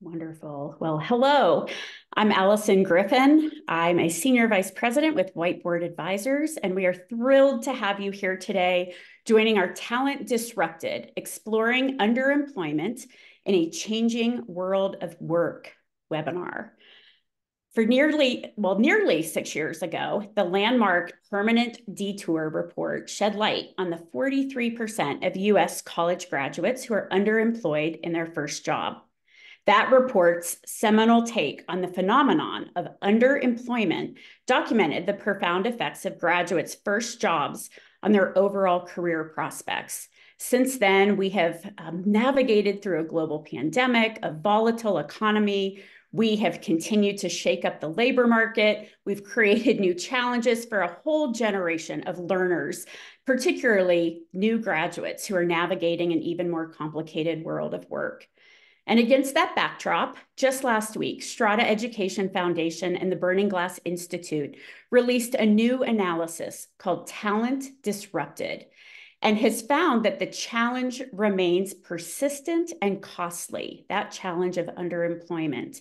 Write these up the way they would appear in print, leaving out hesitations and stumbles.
Wonderful. Well, hello. I'm Allison Griffin. I'm a Senior Vice President with Whiteboard Advisors, and we are thrilled to have you here today joining our Talent Disrupted, Exploring Underemployment in a Changing World of Work webinar. For nearly 6 years ago, the landmark Permanent Detour report shed light on the 43% of U.S. college graduates who are underemployed in their first job. That report's seminal take on the phenomenon of underemployment documented the profound effects of graduates' first jobs on their overall career prospects. Since then, we have navigated through a global pandemic, a volatile economy. We have continued to shake up the labor market. We've created new challenges for a whole generation of learners, particularly new graduates who are navigating an even more complicated world of work. And against that backdrop, just last week, Strada Education Foundation and the Burning Glass Institute released a new analysis called Talent Disrupted, and has found that the challenge remains persistent and costly, that challenge of underemployment.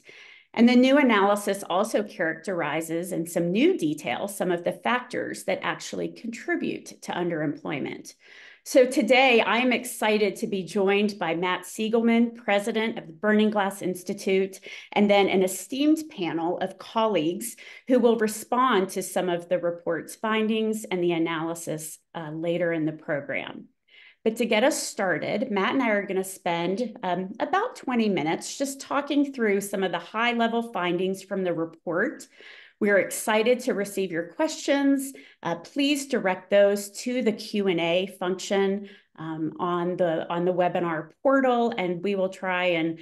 And the new analysis also characterizes in some new detail some of the factors that actually contribute to underemployment. So today, I am excited to be joined by Matt Siegelman, president of the Burning Glass Institute, and then an esteemed panel of colleagues who will respond to some of the report's findings and the analysis later in the program. But to get us started, Matt and I are going to spend about 20 minutes just talking through some of the high-level findings from the report. We are excited to receive your questions. Please direct those to the Q&A function on the webinar portal, and we will try and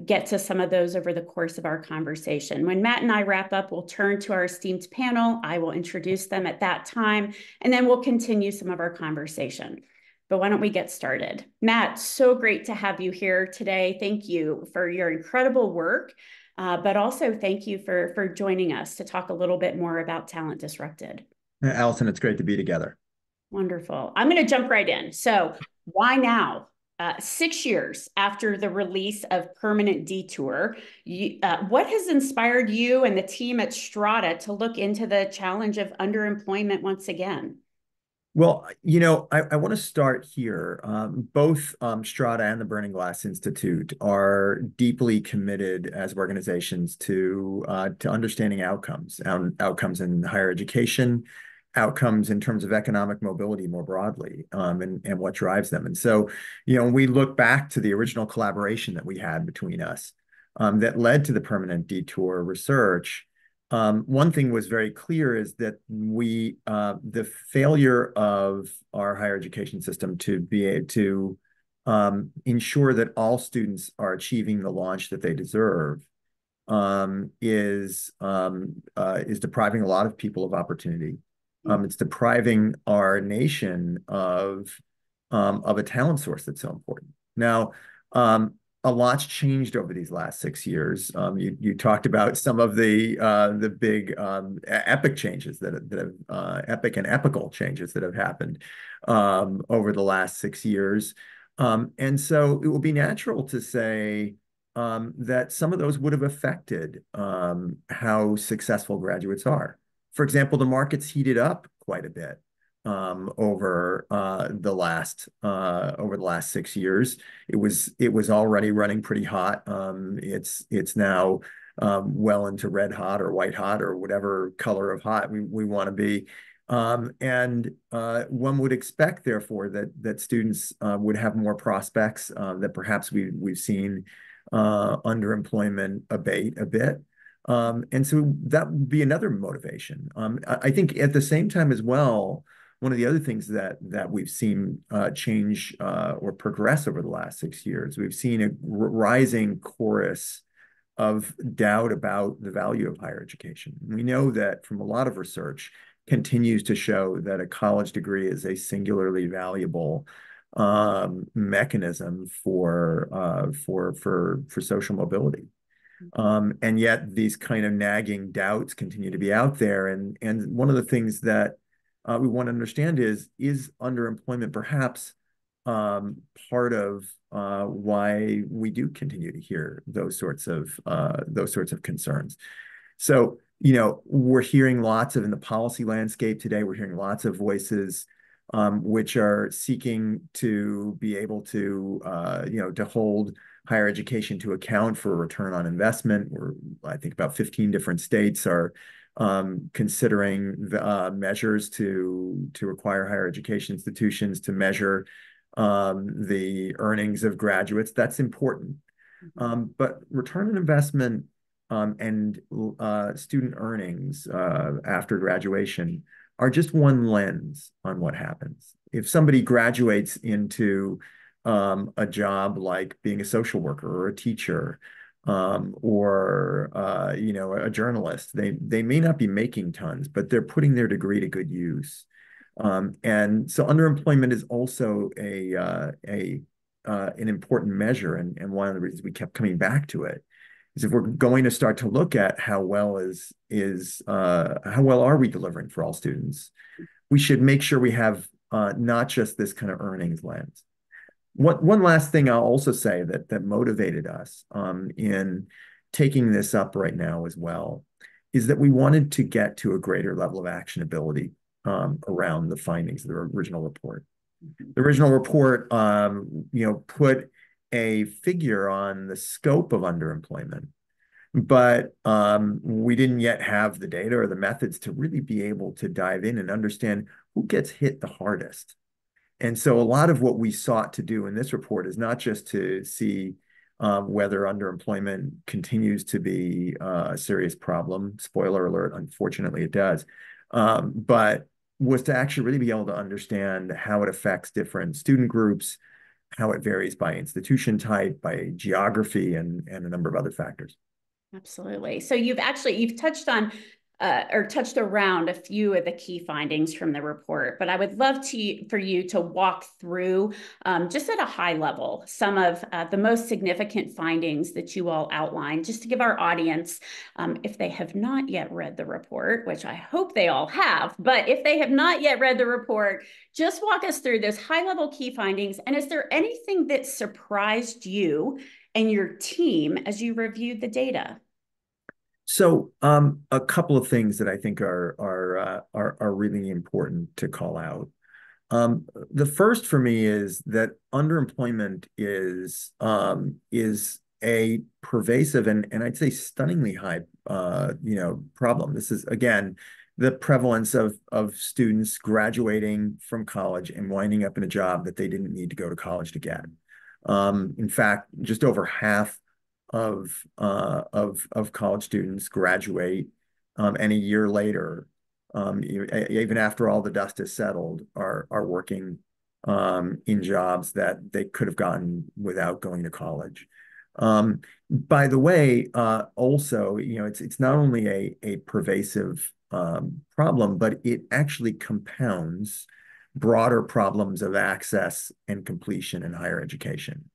get to some of those over the course of our conversation. When Matt and I wrap up, we'll turn to our esteemed panel. I will introduce them at that time, and then we'll continue some of our conversation. But why don't we get started? Matt, so great to have you here today. Thank you for your incredible work. But also thank you for joining us to talk a little bit more about Talent Disrupted. Allison, it's great to be together. Wonderful. I'm going to jump right in. So why now? 6 years after the release of Permanent Detour, what has inspired you and the team at Strada to look into the challenge of underemployment once again? Well, I want to start here. Both Strada and the Burning Glass Institute are deeply committed as organizations to understanding outcomes in higher education, outcomes in terms of economic mobility more broadly, and what drives them. And so, we look back to the original collaboration that we had between us that led to the Permanent Detour research. One thing was very clear is that the failure of our higher education system to be able to ensure that all students are achieving the launch that they deserve is depriving a lot of people of opportunity. It's depriving our nation of a talent source that's so important. Now, a lot's changed over these last 6 years. You talked about some of the big epic changes that have epic and epical changes that have happened over the last 6 years, and so it will be natural to say that some of those would have affected how successful graduates are. For example, the market's heated up quite a bit over the last 6 years. It was already running pretty hot. It's now well into red hot or white hot or whatever color of hot we want to be. And one would expect, therefore, that students would have more prospects, that perhaps we've seen underemployment abate a bit. And so that would be another motivation. I think at the same time as well, one of the other things that we've seen change or progress over the last 6 years, we've seen a rising chorus of doubt about the value of higher education. We know that from a lot of research continues to show that a college degree is a singularly valuable mechanism for social mobility. And yet these kind of nagging doubts continue to be out there. And one of the things that we want to understand is underemployment perhaps um, part of why we do continue to hear those sorts of concerns. So, we're hearing lots of in the policy landscape today, we're hearing lots of voices which are seeking to be able to hold higher education to account for a return on investment. I think about 15 different states are considering measures to require higher education institutions to measure the earnings of graduates. That's important. But return on investment and student earnings after graduation are just one lens on what happens. If somebody graduates into a job like being a social worker or a teacher or a journalist, they may not be making tons, but they're putting their degree to good use. And so underemployment is also an important measure, and one of the reasons we kept coming back to it is if we're going to start to look at how well are we delivering for all students, we should make sure we have not just this kind of earnings lens. One last thing I'll also say that motivated us in taking this up right now as well is that we wanted to get to a greater level of actionability around the findings of the original report. The original report, put a figure on the scope of underemployment, but we didn't yet have the data or the methods to really be able to dive in and understand who gets hit the hardest. And so a lot of what we sought to do in this report is not just to see whether underemployment continues to be a serious problem. Spoiler alert, unfortunately it does. But was to actually really be able to understand how it affects different student groups, how it varies by institution type, by geography, and a number of other factors. Absolutely. So you've touched on or touched around a few of the key findings from the report, but I would love for you to walk through just at a high level some of the most significant findings that you all outlined, just to give our audience, if they have not yet read the report, which I hope they all have, but if they have not yet read the report, just walk us through those high level key findings. And is there anything that surprised you and your team as you reviewed the data? So, a couple of things that I think are really important to call out. The first for me is that underemployment is a pervasive and I'd say stunningly high problem. This is again the prevalence of students graduating from college and winding up in a job that they didn't need to go to college to get. In fact, just over half of college students graduate, and a year later, even after all the dust is settled, are working in jobs that they could have gotten without going to college. By the way, also, it's not only a pervasive problem, but it actually compounds broader problems of access and completion in higher education.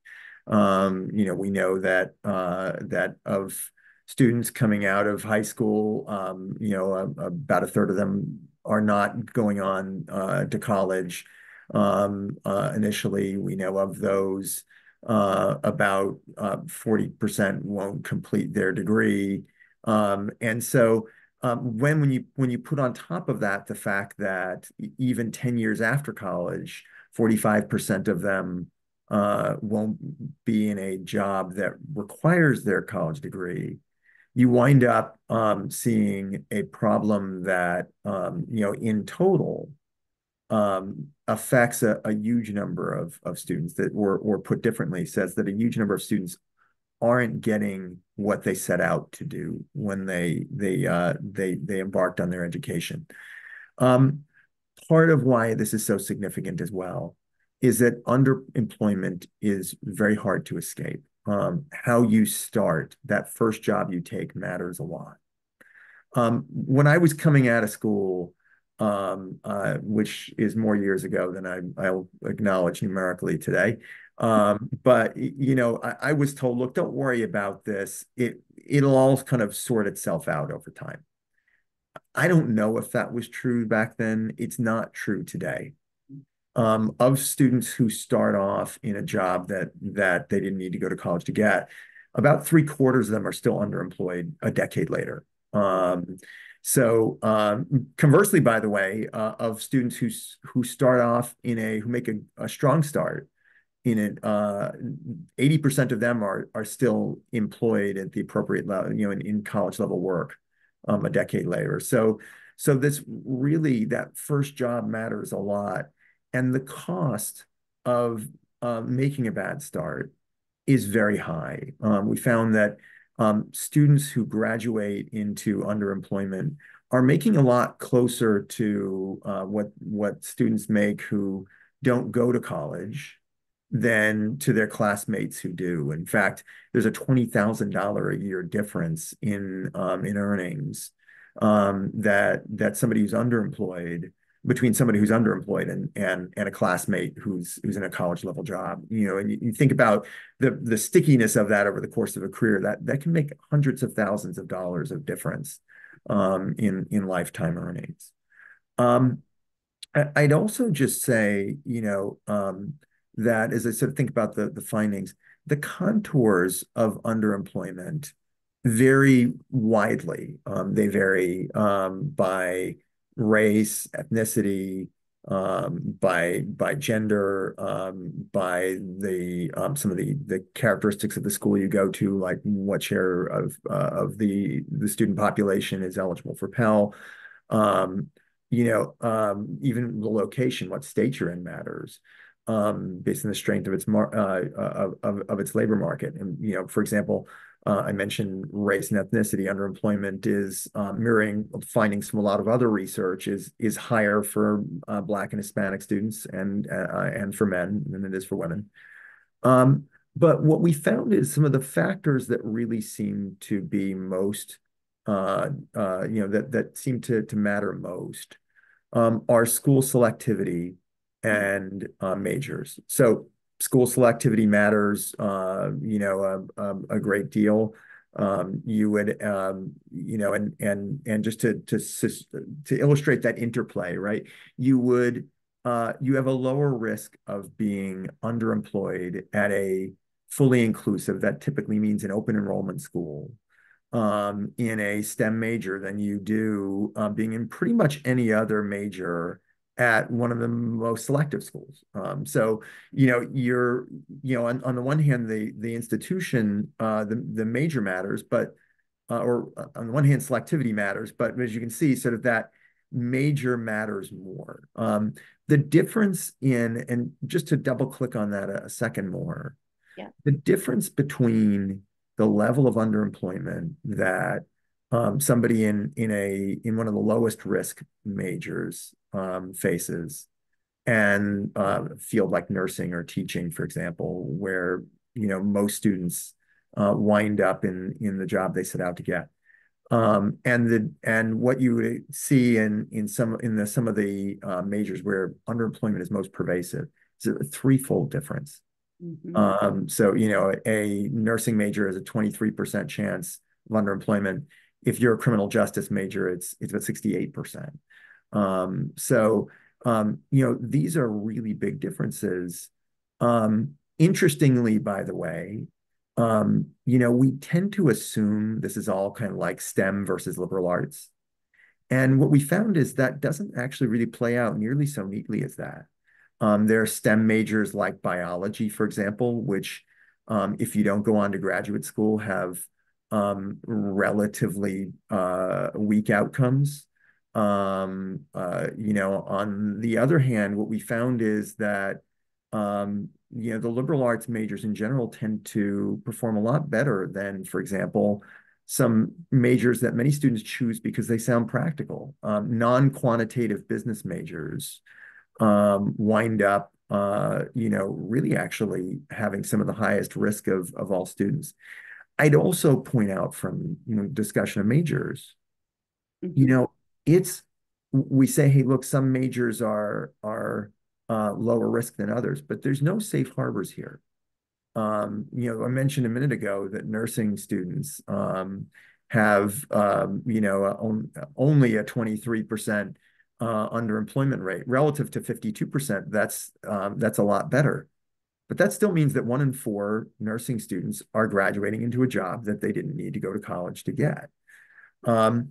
We know that of students coming out of high school, about a third of them are not going on to college. Initially, we know of those, about 40% won't complete their degree. And so when you put on top of that the fact that even 10 years after college, 45% of them won't be in a job that requires their college degree, you wind up seeing a problem that, in total, affects a huge number of students that, or put differently, says that a huge number of students aren't getting what they set out to do when they embarked on their education. Part of why this is so significant as well is that underemployment is very hard to escape. How you start, that first job you take matters a lot. When I was coming out of school, which is more years ago than I'll acknowledge numerically today, but I was told, look, don't worry about this. It'll all kind of sort itself out over time. I don't know if that was true back then. It's not true today. of students who start off in a job that they didn't need to go to college to get, about three-quarters of them are still underemployed a decade later. Conversely, by the way, of students who start off who make a strong start in it, 80% of them are still employed at the appropriate level, in college level work, a decade later. So this really, that first job matters a lot, and the cost of making a bad start is very high. We found that students who graduate into underemployment are making a lot closer to what students make who don't go to college than to their classmates who do. In fact, there's a $20,000 a year difference in earnings, that somebody who's underemployed between somebody who's underemployed and a classmate who's in a college level job. And you think about the stickiness of that over the course of a career, that can make hundreds of thousands of dollars of difference in lifetime earnings. I'd also just say, that as I sort of think about the findings, the contours of underemployment vary widely. They vary by race, ethnicity, by gender, by some of the characteristics of the school you go to, like what share of the student population is eligible for Pell. Um, Even the location, what state you're in matters, based on the strength of its labor market. And for example, I mentioned race and ethnicity. Underemployment is mirroring findings from a lot of other research is higher for Black and Hispanic students and for men than it is for women. But what we found is some of the factors that really seem to be most that seem to matter most are school selectivity and majors. So school selectivity matters, a great deal. You would, and just to illustrate that interplay, right? You have a lower risk of being underemployed at a fully inclusive, that typically means an open enrollment school, in a STEM major than you do being in pretty much any other major at one of the most selective schools. On the one hand, the institution, the major matters, but or on the one hand, selectivity matters, but as you can see, sort of that major matters more. The difference and just to double click on that a second more, Yeah. the difference between the level of underemployment that somebody in one of the lowest risk majors faces, and a field like nursing or teaching, for example, where most students wind up in the job they set out to get. And what you would see in some of the majors where underemployment is most pervasive is a threefold difference. So, a nursing major has a 23% chance of underemployment. If you're a criminal justice major, it's about 68%. These are really big differences. Interestingly, by the way, we tend to assume this is all kind of like STEM versus liberal arts. And what we found is that doesn't actually really play out nearly so neatly as that. There are STEM majors like biology, for example, which, if you don't go on to graduate school, have relatively weak outcomes. On the other hand, what we found is that the liberal arts majors in general tend to perform a lot better than, for example, some majors that many students choose because they sound practical. Non-quantitative business majors wind up, really actually having some of the highest risk of all students. I'd also point out from, discussion of majors, it's, we say, hey, look, some majors are lower risk than others, but there's no safe harbors here. I mentioned a minute ago that nursing students have, only a 23% underemployment rate relative to 52%. That's a lot better. But that still means that 1 in 4 nursing students are graduating into a job that they didn't need to go to college to get. Um,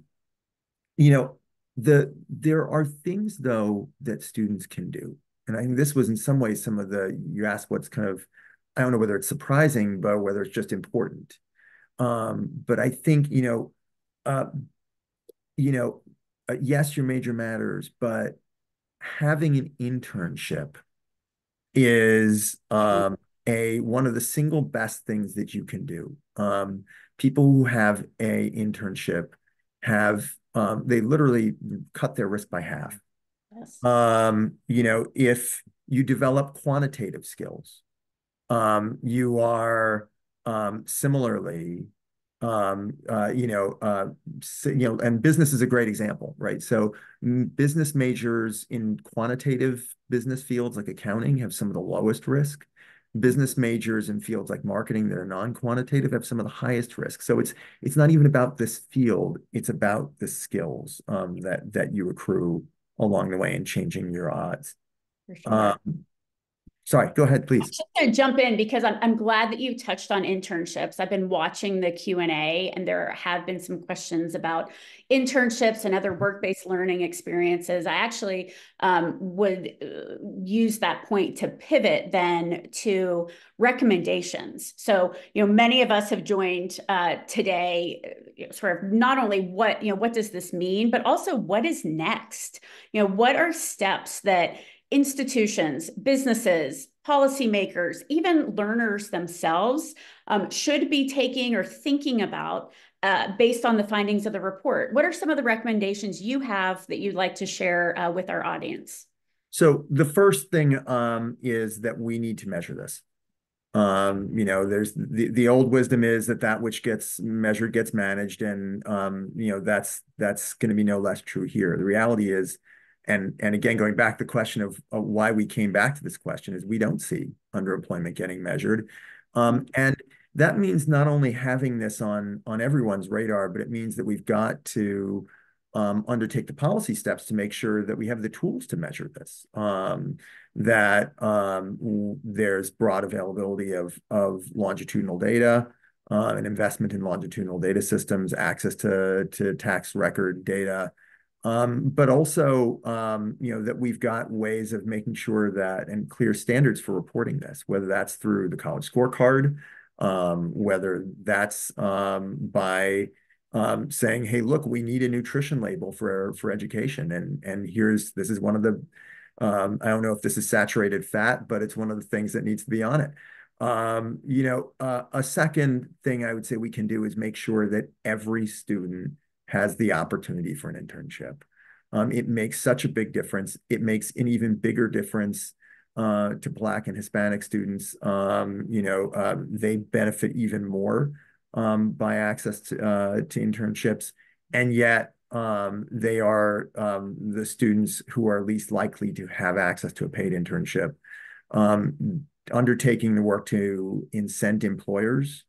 you know, there are things though that students can do. And I think this was in some ways some of you asked what's kind of, I don't know whether it's surprising, but whether it's just important. But I think, uh, yes, your major matters, but having an internship is a one of the single best things that you can do. People who have a internship have they literally cut their risk by half. Yes. If you develop quantitative skills, you are similarly, and business is a great example, right? So business majors in quantitative business fields like accounting have some of the lowest risk. Business majors in fields like marketing that are non-quantitative have some of the highest risk. So it's not even about this field; it's about the skills that you accrue along the way and changing your odds. For sure. Um, Sorry, go ahead, please. Just going to jump in because I'm glad that you touched on internships. I've been watching the Q&A and there have been some questions about internships and other work-based learning experiences. I actually would use that point to pivot then to recommendations. So, many of us have joined today, sort of not only what does this mean, but also what is next? What are steps that institutions, businesses, policymakers, even learners themselves should be taking or thinking about based on the findings of the report? What are some of the recommendations you have that you'd like to share with our audience? So the first thing is that we need to measure this. There's the old wisdom is that which gets measured gets managed, and that's going to be no less true here. The reality is, and again, going back to the question of why we came back to this question is we don't see underemployment getting measured, and that means not only having this on everyone's radar, but it means that we've got to undertake the policy steps to make sure that we have the tools to measure this. That there's broad availability of longitudinal data, and investment in longitudinal data systems, access to tax record data, but also that we've got ways of making sure that and clear standards for reporting this, whether that's through the college scorecard, whether that's by saying, "Hey, look, we need a nutrition label for education," and this is one of the I don't know if this is saturated fat, but it's one of the things that needs to be on it. A second thing I would say we can do is make sure that every student has the opportunity for an internship. It makes such a big difference. It makes an even bigger difference to Black and Hispanic students. They benefit even more by access to internships, and yet they are the students who are least likely to have access to a paid internship. Undertaking the work to incent employers,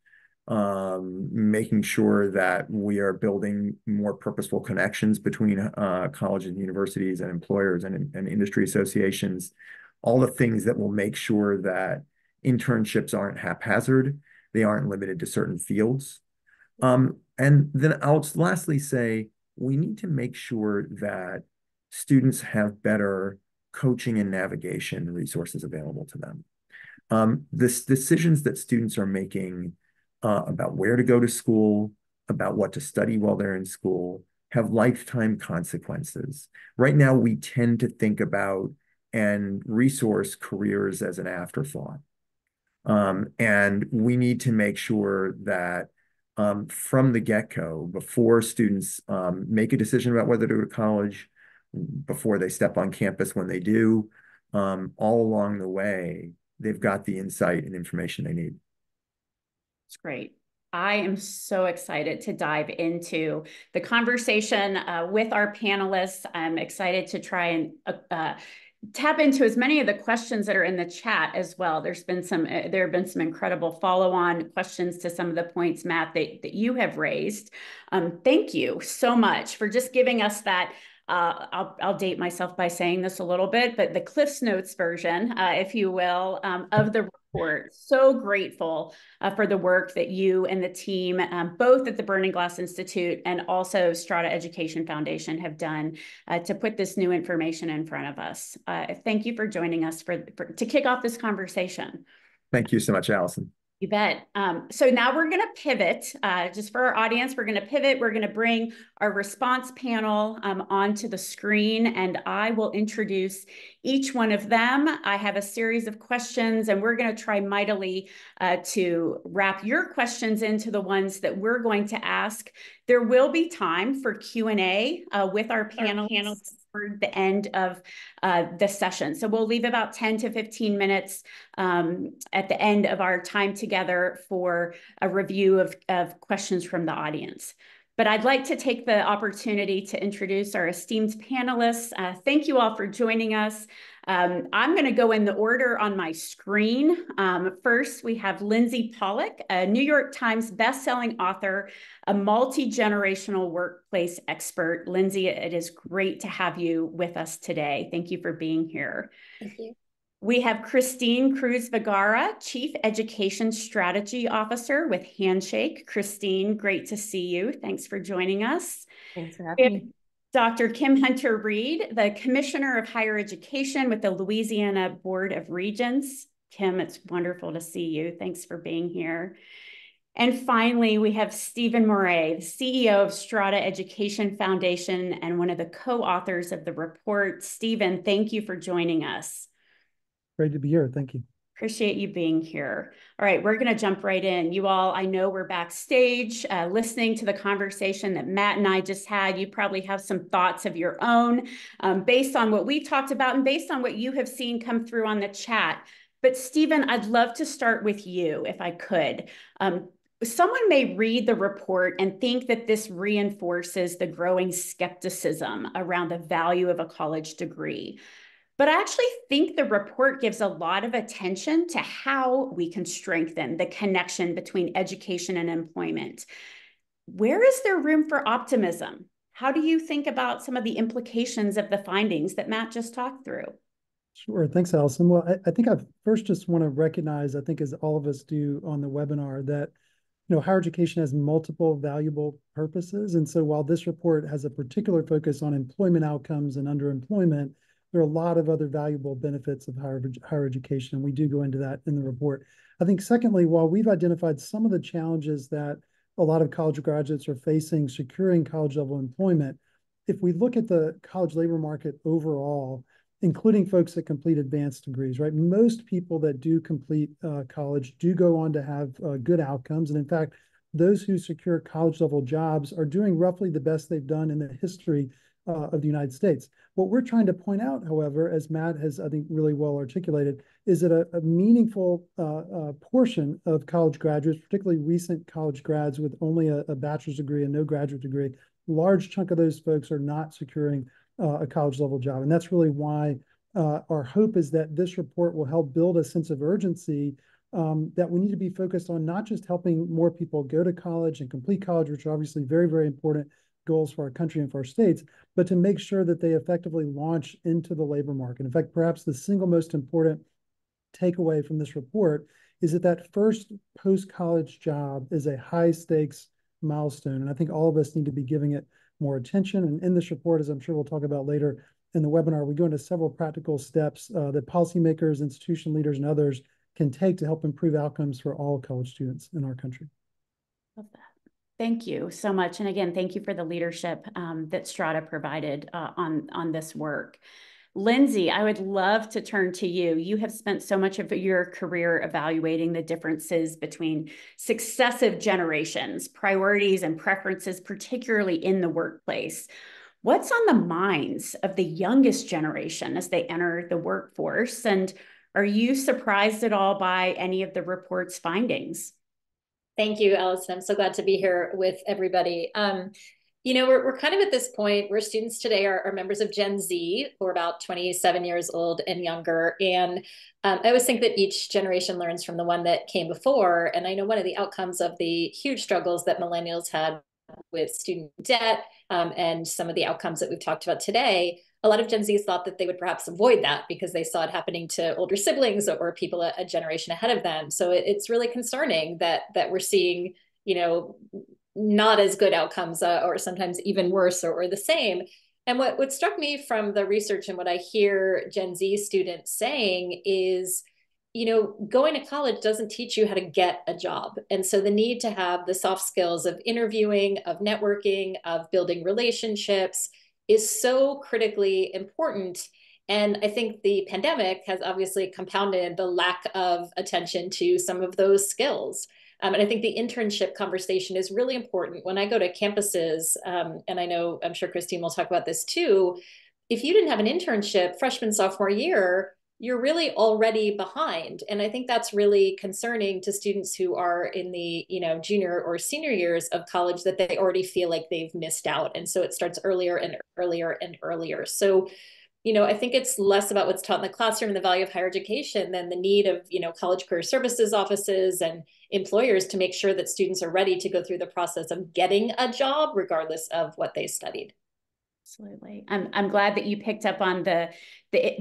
making sure that we are building more purposeful connections between colleges and universities and employers and industry associations, all the things that will make sure that internships aren't haphazard, they aren't limited to certain fields. And then I'll lastly say, we need to make sure that students have better coaching and navigation resources available to them. The decisions that students are making about where to go to school, about what to study while they're in school, have lifetime consequences. Right now, we tend to think about and resource careers as an afterthought. And we need to make sure that from the get-go, before students make a decision about whether to go to college, before they step on campus when they do, all along the way, they've got the insight and information they need. It's great. I am so excited to dive into the conversation with our panelists. I'm excited to try and tap into as many of the questions that are in the chat as well. There have been some incredible follow-on questions to some of the points, Matt, that you have raised. Thank you so much for just giving us that I'll date myself by saying this a little bit, but the Cliffs Notes version, if you will, of the report. So grateful for the work that you and the team, both at the Burning Glass Institute and also Strada Education Foundation, have done to put this new information in front of us. Thank you for joining us to kick off this conversation. Thank you so much, Allison. You bet. So now we're going to pivot, just for our audience, we're going to pivot. We're going to bring our response panel onto the screen, and I will introduce each one of them. I have a series of questions, and we're going to try mightily to wrap your questions into the ones that we're going to ask. There will be time for Q&A with our panelists toward the end of the session. So we'll leave about 10 to 15 minutes at the end of our time together for a review of questions from the audience. But I'd like to take the opportunity to introduce our esteemed panelists. Thank you all for joining us. I'm going to go in the order on my screen. First, we have Lindsay Pollock, a New York Times bestselling author, a multi-generational workplace expert. Lindsay, it is great to have you with us today. Thank you for being here. Thank you. We have Christine Cruz-Vergara, Chief Education Strategy Officer with Handshake. Christine, great to see you. Thanks for joining us. Thanks for having me. Dr. Kim Hunter-Reid, the Commissioner of Higher Education with the Louisiana Board of Regents. Kim, it's wonderful to see you. Thanks for being here. And finally, we have Stephen Moret, the CEO of Strada Education Foundation and one of the co-authors of the report. Stephen, thank you for joining us. Great to be here. Thank you. Appreciate you being here. All right, we're going to jump right in. You all, I know we're backstage listening to the conversation that Matt and I just had. You probably have some thoughts of your own based on what we've talked about and based on what you have seen come through on the chat. But Stephen, I'd love to start with you if I could. Someone may read the report and think that this reinforces the growing skepticism around the value of a college degree. But I actually think the report gives a lot of attention to how we can strengthen the connection between education and employment. Where is there room for optimism? How do you think about some of the implications of the findings that Matt just talked through? Sure. Thanks, Allison. Well, I think I first just want to recognize, I think as all of us do on the webinar, that higher education has multiple valuable purposes. And so while this report has a particular focus on employment outcomes and underemployment, there are a lot of other valuable benefits of higher education, and we do go into that in the report. I think secondly, while we've identified some of the challenges that a lot of college graduates are facing securing college-level employment, if we look at the college labor market overall, including folks that complete advanced degrees, right? Most people that do complete college do go on to have good outcomes. And in fact, those who secure college-level jobs are doing roughly the best they've done in the history of the United States. What we're trying to point out, however, as Matt has, I think, really well articulated, is that a meaningful portion of college graduates, particularly recent college grads with only a bachelor's degree and no graduate degree, large chunk of those folks are not securing a college level job. And that's really why our hope is that this report will help build a sense of urgency that we need to be focused on not just helping more people go to college and complete college, which are obviously very, very important goals for our country and for our states, but to make sure that they effectively launch into the labor market. In fact, perhaps the single most important takeaway from this report is that that first post-college job is a high stakes milestone. And I think all of us need to be giving it more attention. And in this report, as I'm sure we'll talk about later in the webinar, we go into several practical steps that policymakers, institution leaders, and others can take to help improve outcomes for all college students in our country. Love that. Thank you so much. And again, thank you for the leadership that Strada provided on this work. Lindsay, I would love to turn to you. You have spent so much of your career evaluating the differences between successive generations, priorities and preferences, particularly in the workplace. What's on the minds of the youngest generation as they enter the workforce? And are you surprised at all by any of the report's findings? Thank you, Allison. I'm so glad to be here with everybody. We're kind of at this point where students today are members of Gen Z, who are about 27 years old and younger. And I always think that each generation learns from the one that came before. And I know one of the outcomes of the huge struggles that millennials had with student debt and some of the outcomes that we've talked about today, a lot of Gen Zs thought that they would perhaps avoid that because they saw it happening to older siblings or people a generation ahead of them. So it's really concerning that we're seeing, not as good outcomes or sometimes even worse or the same. And what struck me from the research and what I hear Gen Z students saying is, going to college doesn't teach you how to get a job. And so the need to have the soft skills of interviewing, of networking, of building relationships is so critically important. And I think the pandemic has obviously compounded the lack of attention to some of those skills. And I think the internship conversation is really important. When I go to campuses, and I'm sure Christine will talk about this too, if you didn't have an internship freshman, sophomore year, you're really already behind. And I think that's really concerning to students who are in the, junior or senior years of college, that they already feel like they've missed out. And so it starts earlier and earlier and earlier. So, I think it's less about what's taught in the classroom and the value of higher education than the need of, college career services offices and employers to make sure that students are ready to go through the process of getting a job, regardless of what they studied. Absolutely. I'm glad that you picked up on the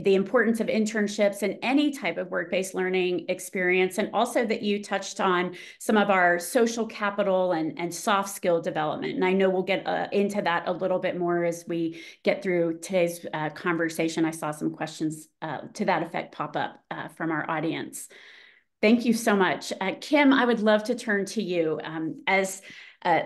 importance of internships and any type of work-based learning experience, and also that you touched on some of our social capital and soft skill development. And I know we'll get into that a little bit more as we get through today's conversation. I saw some questions to that effect pop up from our audience. Thank you so much. Kim, I would love to turn to you as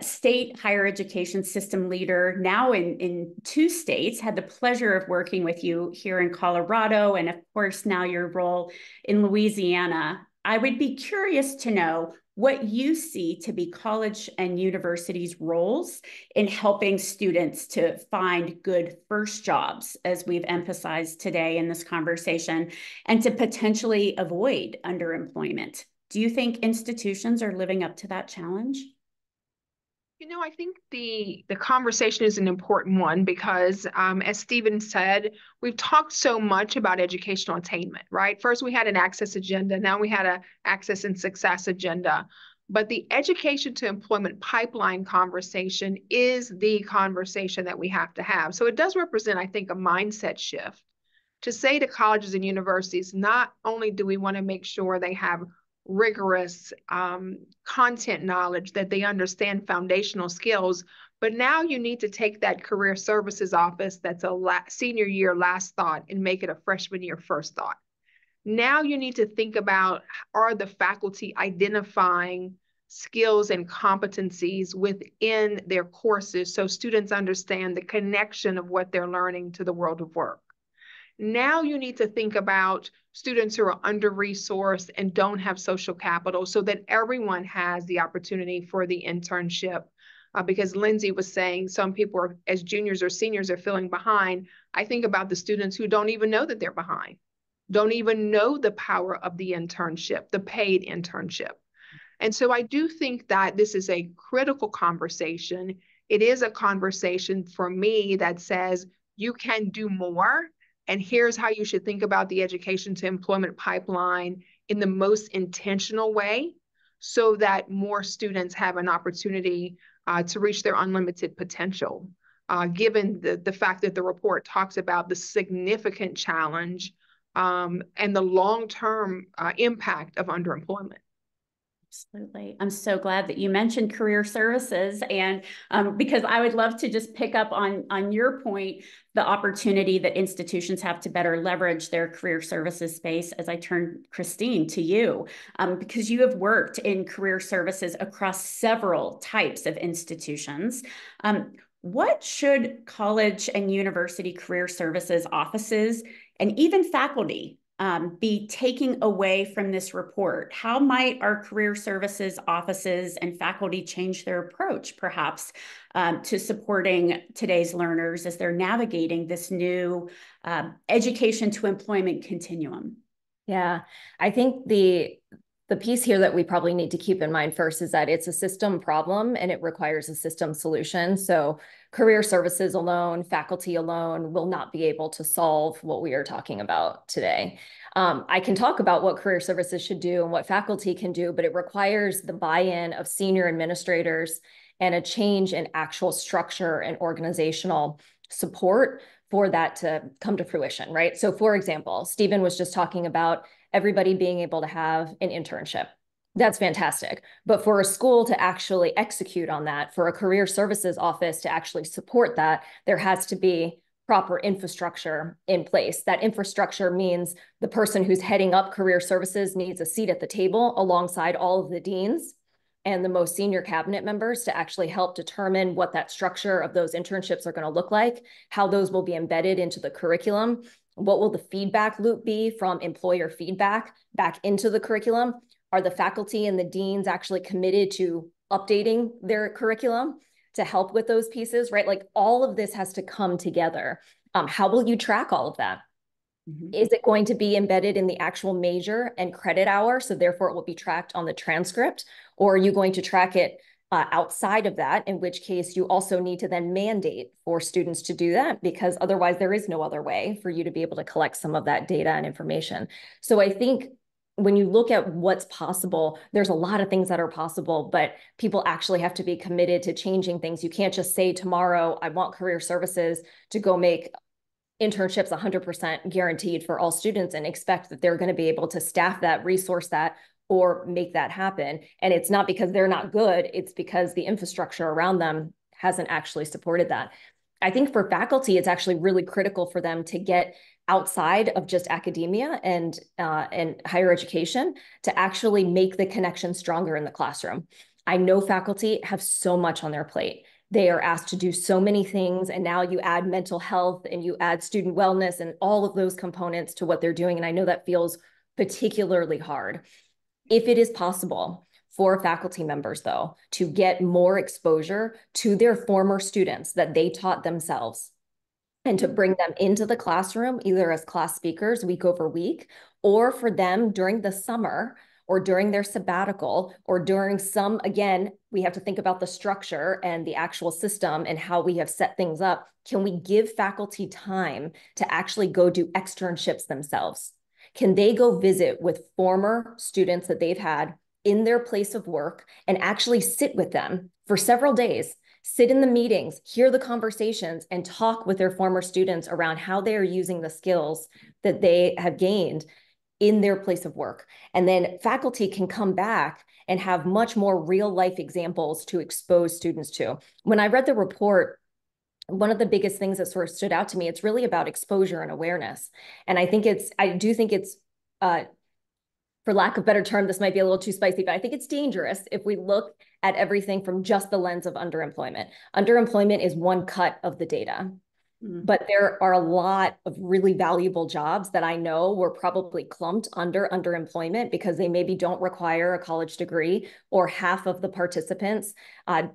state higher education system leader, now in 2 states, had the pleasure of working with you here in Colorado, and of course, now your role in Louisiana. I would be curious to know what you see to be college and universities' roles in helping students to find good first jobs, as we've emphasized today in this conversation, and to potentially avoid underemployment. Do you think institutions are living up to that challenge? I think the conversation is an important one because, as Stephen said, we've talked so much about educational attainment, right? First, we had an access agenda. Now we had an access and success agenda. But the education to employment pipeline conversation is the conversation that we have to have. So it does represent, I think, a mindset shift to say to colleges and universities, not only do we want to make sure they have rigorous content knowledge, that they understand foundational skills, but now you need to take that career services office that's a senior year last thought and make it a freshman year first thought. Now you need to think about, are the faculty identifying skills and competencies within their courses so students understand the connection of what they're learning to the world of work. Now you need to think about students who are under-resourced and don't have social capital so that everyone has the opportunity for the internship. Because Lindsay was saying some people are, as juniors or seniors, are feeling behind. I think about the students who don't even know that they're behind, don't even know the power of the internship, the paid internship. And so I do think that this is a critical conversation. It is a conversation for me that says you can do more. And here's how you should think about the education to employment pipeline in the most intentional way so that more students have an opportunity to reach their unlimited potential, given the fact that the report talks about the significant challenge and the long-term impact of underemployment. Absolutely. I'm so glad that you mentioned career services, and because I would love to just pick up on your point, the opportunity that institutions have to better leverage their career services space, as I turn, Christine, to you, because you have worked in career services across several types of institutions. What should college and university career services offices and even faculty be taking away from this report? How might our career services offices and faculty change their approach, perhaps, to supporting today's learners as they're navigating this new education to employment continuum? Yeah, I think the piece here that we probably need to keep in mind first is that it's a system problem and it requires a system solution. So career services alone, faculty alone will not be able to solve what we are talking about today. I can talk about what career services should do and what faculty can do, but it requires the buy-in of senior administrators and a change in actual structure and organizational support for that to come to fruition, right? So for example, Stephen was just talking about everybody being able to have an internship. That's fantastic. But for a school to actually execute on that, for a career services office to actually support that, there has to be proper infrastructure in place. That infrastructure means the person who's heading up career services needs a seat at the table alongside all of the deans and the most senior cabinet members to actually help determine what that structure of those internships are going to look like, how those will be embedded into the curriculum, what will the feedback loop be from employer feedback back into the curriculum. Are the faculty and the deans actually committed to updating their curriculum to help with those pieces, right? Like all of this has to come together. How will you track all of that? Mm-hmm. Is it going to be embedded in the actual major and credit hour? So therefore it will be tracked on the transcript, or are you going to track it outside of that, in which case you also need to then mandate for students to do that, because otherwise there is no other way for you to be able to collect some of that data and information. So I think when you look at what's possible, there's a lot of things that are possible, but people actually have to be committed to changing things. You can't just say tomorrow, I want career services to go make internships 100% guaranteed for all students and expect that they're going to be able to staff that, resource that, or make that happen. And it's not because they're not good, it's because the infrastructure around them hasn't actually supported that. I think for faculty, it's actually really critical for them to get outside of just academia and higher education to actually make the connection stronger in the classroom. I know faculty have so much on their plate. They are asked to do so many things, and now you add mental health and you add student wellness and all of those components to what they're doing. And I know that feels particularly hard. If it is possible for faculty members, though, to get more exposure to their former students that they taught themselves, and to bring them into the classroom, either as class speakers week over week, or for them during the summer or during their sabbatical, or during some, again, we have to think about the structure and the actual system and how we have set things up. Can we give faculty time to actually go do externships themselves? Can they go visit with former students that they've had in their place of work and actually sit with them for several days, sit in the meetings, hear the conversations, and talk with their former students around how they are using the skills that they have gained in their place of work? And then faculty can come back and have much more real life examples to expose students to. When I read the report, one of the biggest things that sort of stood out to me, it's really about exposure and awareness. And I do think it's, for lack of a better term, this might be a little too spicy, but I think it's dangerous if we look at everything from just the lens of underemployment. Underemployment is one cut of the data. But there are a lot of really valuable jobs that I know were probably clumped under underemployment because they maybe don't require a college degree, or half of the participants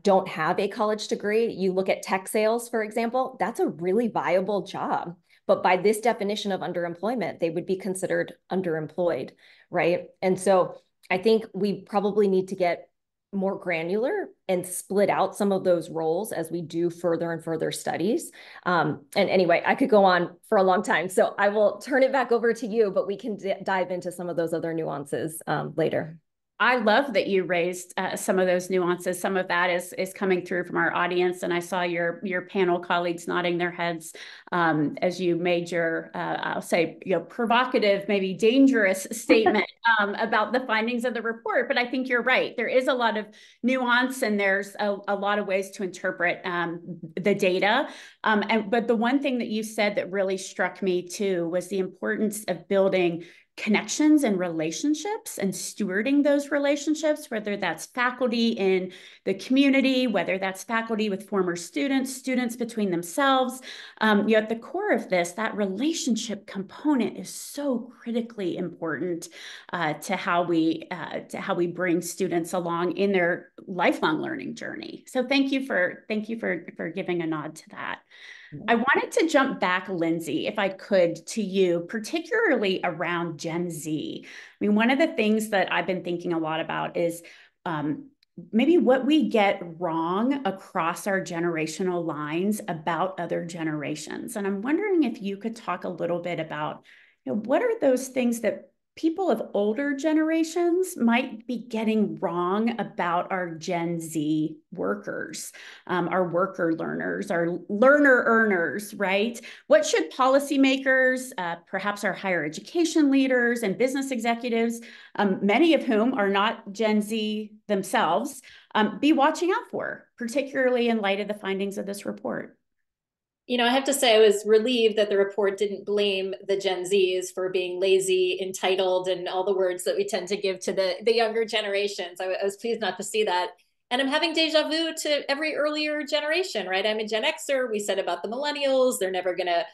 don't have a college degree. You look at tech sales, for example, that's a really viable job. But by this definition of underemployment, they would be considered underemployed, right? And so I think we probably need to get more granular and split out some of those roles as we do further and further studies. And anyway, I could go on for a long time, so I will turn it back over to you, but we can dive into some of those other nuances later. I love that you raised some of those nuances. Some of that is coming through from our audience, and I saw your panel colleagues nodding their heads as you made your, I'll say, provocative, maybe dangerous statement about the findings of the report. But I think you're right. There is a lot of nuance, and there's a lot of ways to interpret the data. But the one thing that you said that really struck me too was the importance of building connections and relationships and stewarding those relationships, whether that's faculty in the community, whether that's faculty with former students, students between themselves. At the core of this, that relationship component is so critically important to how we bring students along in their lifelong learning journey. So thank you for giving a nod to that. I wanted to jump back, Lindsay, if I could, to you, particularly around Gen Z. I mean, one of the things that I've been thinking a lot about is maybe what we get wrong across our generational lines about other generations. And I'm wondering if you could talk a little bit about, what are those things that people of older generations might be getting wrong about our Gen Z workers, our worker learners, our learner earners, right? What should policymakers, perhaps our higher education leaders and business executives, many of whom are not Gen Z themselves, be watching out for, particularly in light of the findings of this report? I have to say I was relieved that the report didn't blame the Gen Zs for being lazy, entitled, and all the words that we tend to give to the younger generations. I was pleased not to see that. And I'm having deja vu to every earlier generation, right? I'm a Gen Xer. We said about the millennials, they're never going to,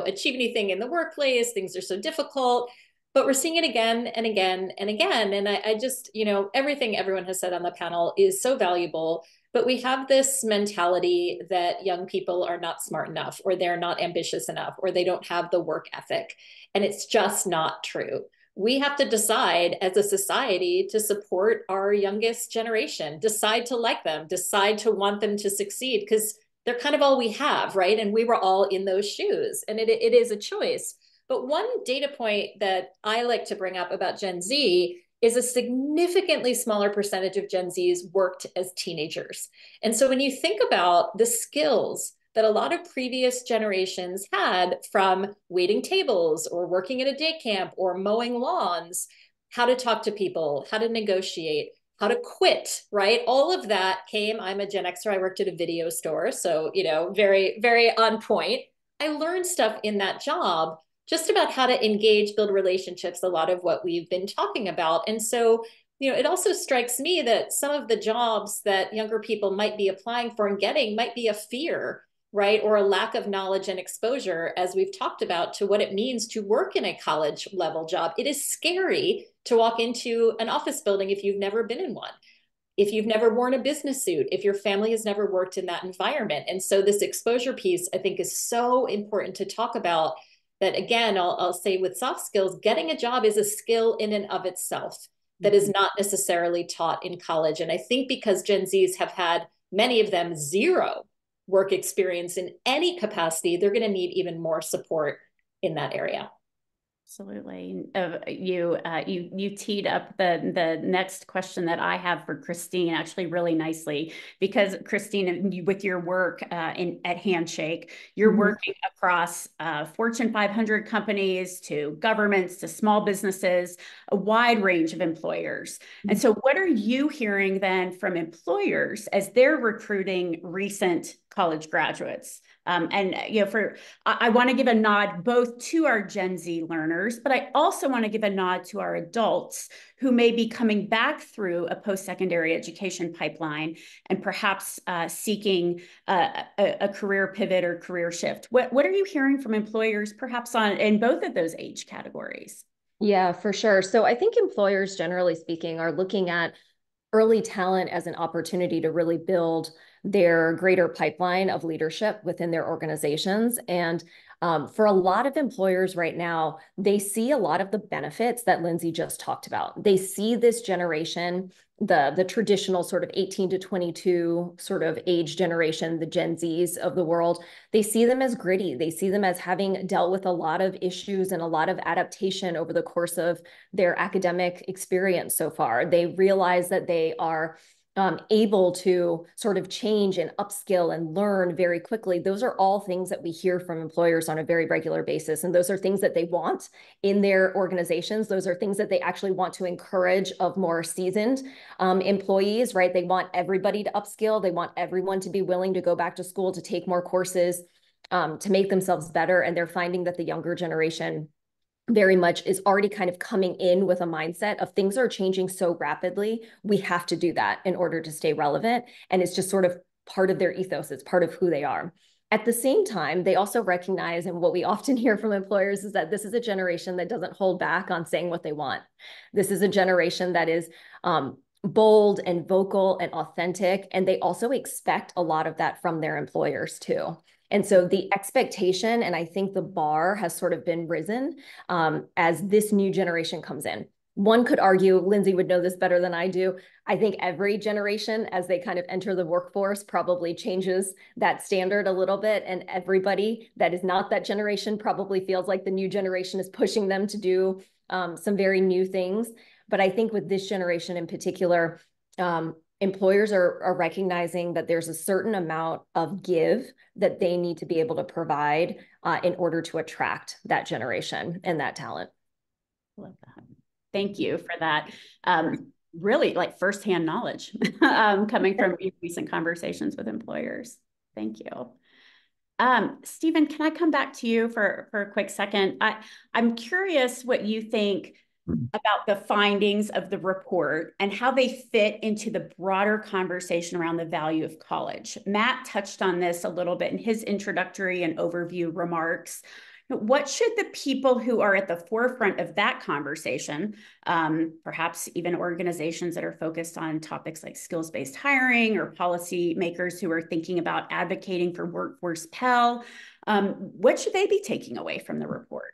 achieve anything in the workplace. Things are so difficult. But we're seeing it again and again and again. And I just, everything everyone has said on the panel is so valuable. But we have this mentality that young people are not smart enough, or they're not ambitious enough, or they don't have the work ethic. And it's just not true. We have to decide as a society to support our youngest generation, decide to like them, decide to want them to succeed, because they're kind of all we have, right? And we were all in those shoes, and it is a choice. But one data point that I like to bring up about Gen Z is a significantly smaller percentage of Gen Zs worked as teenagers. And so when you think about the skills that a lot of previous generations had, from waiting tables or working at a day camp or mowing lawns, how to talk to people, how to negotiate, how to quit, right? All of that came, I'm a Gen Xer, I worked at a video store. So, very, very on point. I learned stuff in that job just about how to engage, build relationships, a lot of what we've been talking about. And so, it also strikes me that some of the jobs that younger people might be applying for and getting might be a fear, right? Or a lack of knowledge and exposure, as we've talked about, to what it means to work in a college level job. It is scary to walk into an office building if you've never been in one, if you've never worn a business suit, if your family has never worked in that environment. And so this exposure piece, I think, is so important to talk about. That, again, I'll say with soft skills, getting a job is a skill in and of itself that is not necessarily taught in college. And I think because Gen Zs have had, many of them, zero work experience in any capacity, they're going to need even more support in that area. Absolutely. You teed up the next question that I have for Christine actually really nicely, because Christine, with your work at Handshake, you're working across Fortune 500 companies to governments to small businesses, a wide range of employers. And so what are you hearing then from employers as they're recruiting recent college graduates? I want to give a nod both to our Gen Z learners, but I also want to give a nod to our adults who may be coming back through a post-secondary education pipeline and perhaps seeking a career pivot or career shift. What are you hearing from employers, perhaps in both of those age categories? Yeah, for sure. So I think employers, generally speaking, are looking at early talent as an opportunity to really build their greater pipeline of leadership within their organizations. And for a lot of employers right now, they see a lot of the benefits that Lindsay just talked about. They see this generation, the traditional sort of 18 to 22 sort of age generation, the Gen Zs of the world. They see them as gritty. They see them as having dealt with a lot of issues and a lot of adaptation over the course of their academic experience so far. They realize that they are able to sort of change and upskill and learn very quickly. Those are all things that we hear from employers on a very regular basis. And those are things that they want in their organizations. Those are things that they actually want to encourage of more seasoned employees, right? They want everybody to upskill. They want everyone to be willing to go back to school, to take more courses, to make themselves better. And they're finding that the younger generation very much is already kind of coming in with a mindset of things are changing so rapidly. We have to do that in order to stay relevant. And it's just sort of part of their ethos. It's part of who they are. At the same time, they also recognize, and what we often hear from employers is that this is a generation that doesn't hold back on saying what they want. This is a generation that is bold and vocal and authentic. And they also expect a lot of that from their employers too. And so the expectation, and I think the bar has sort of been risen as this new generation comes in. One could argue, Lindsay would know this better than I do, I think every generation, as they kind of enter the workforce, probably changes that standard a little bit. And everybody that is not that generation probably feels like the new generation is pushing them to do some very new things. But I think with this generation in particular, employers are recognizing that there's a certain amount of give that they need to be able to provide in order to attract that generation and that talent. Love that. Thank you for that. Really like firsthand knowledge coming from recent conversations with employers. Thank you. Stephen, can I come back to you for a quick second? I'm curious what you think about the findings of the report and how they fit into the broader conversation around the value of college. Matt touched on this a little bit in his introductory and overview remarks. What should the people who are at the forefront of that conversation, perhaps even organizations that are focused on topics like skills-based hiring or policy makers who are thinking about advocating for workforce Pell, what should they be taking away from the report?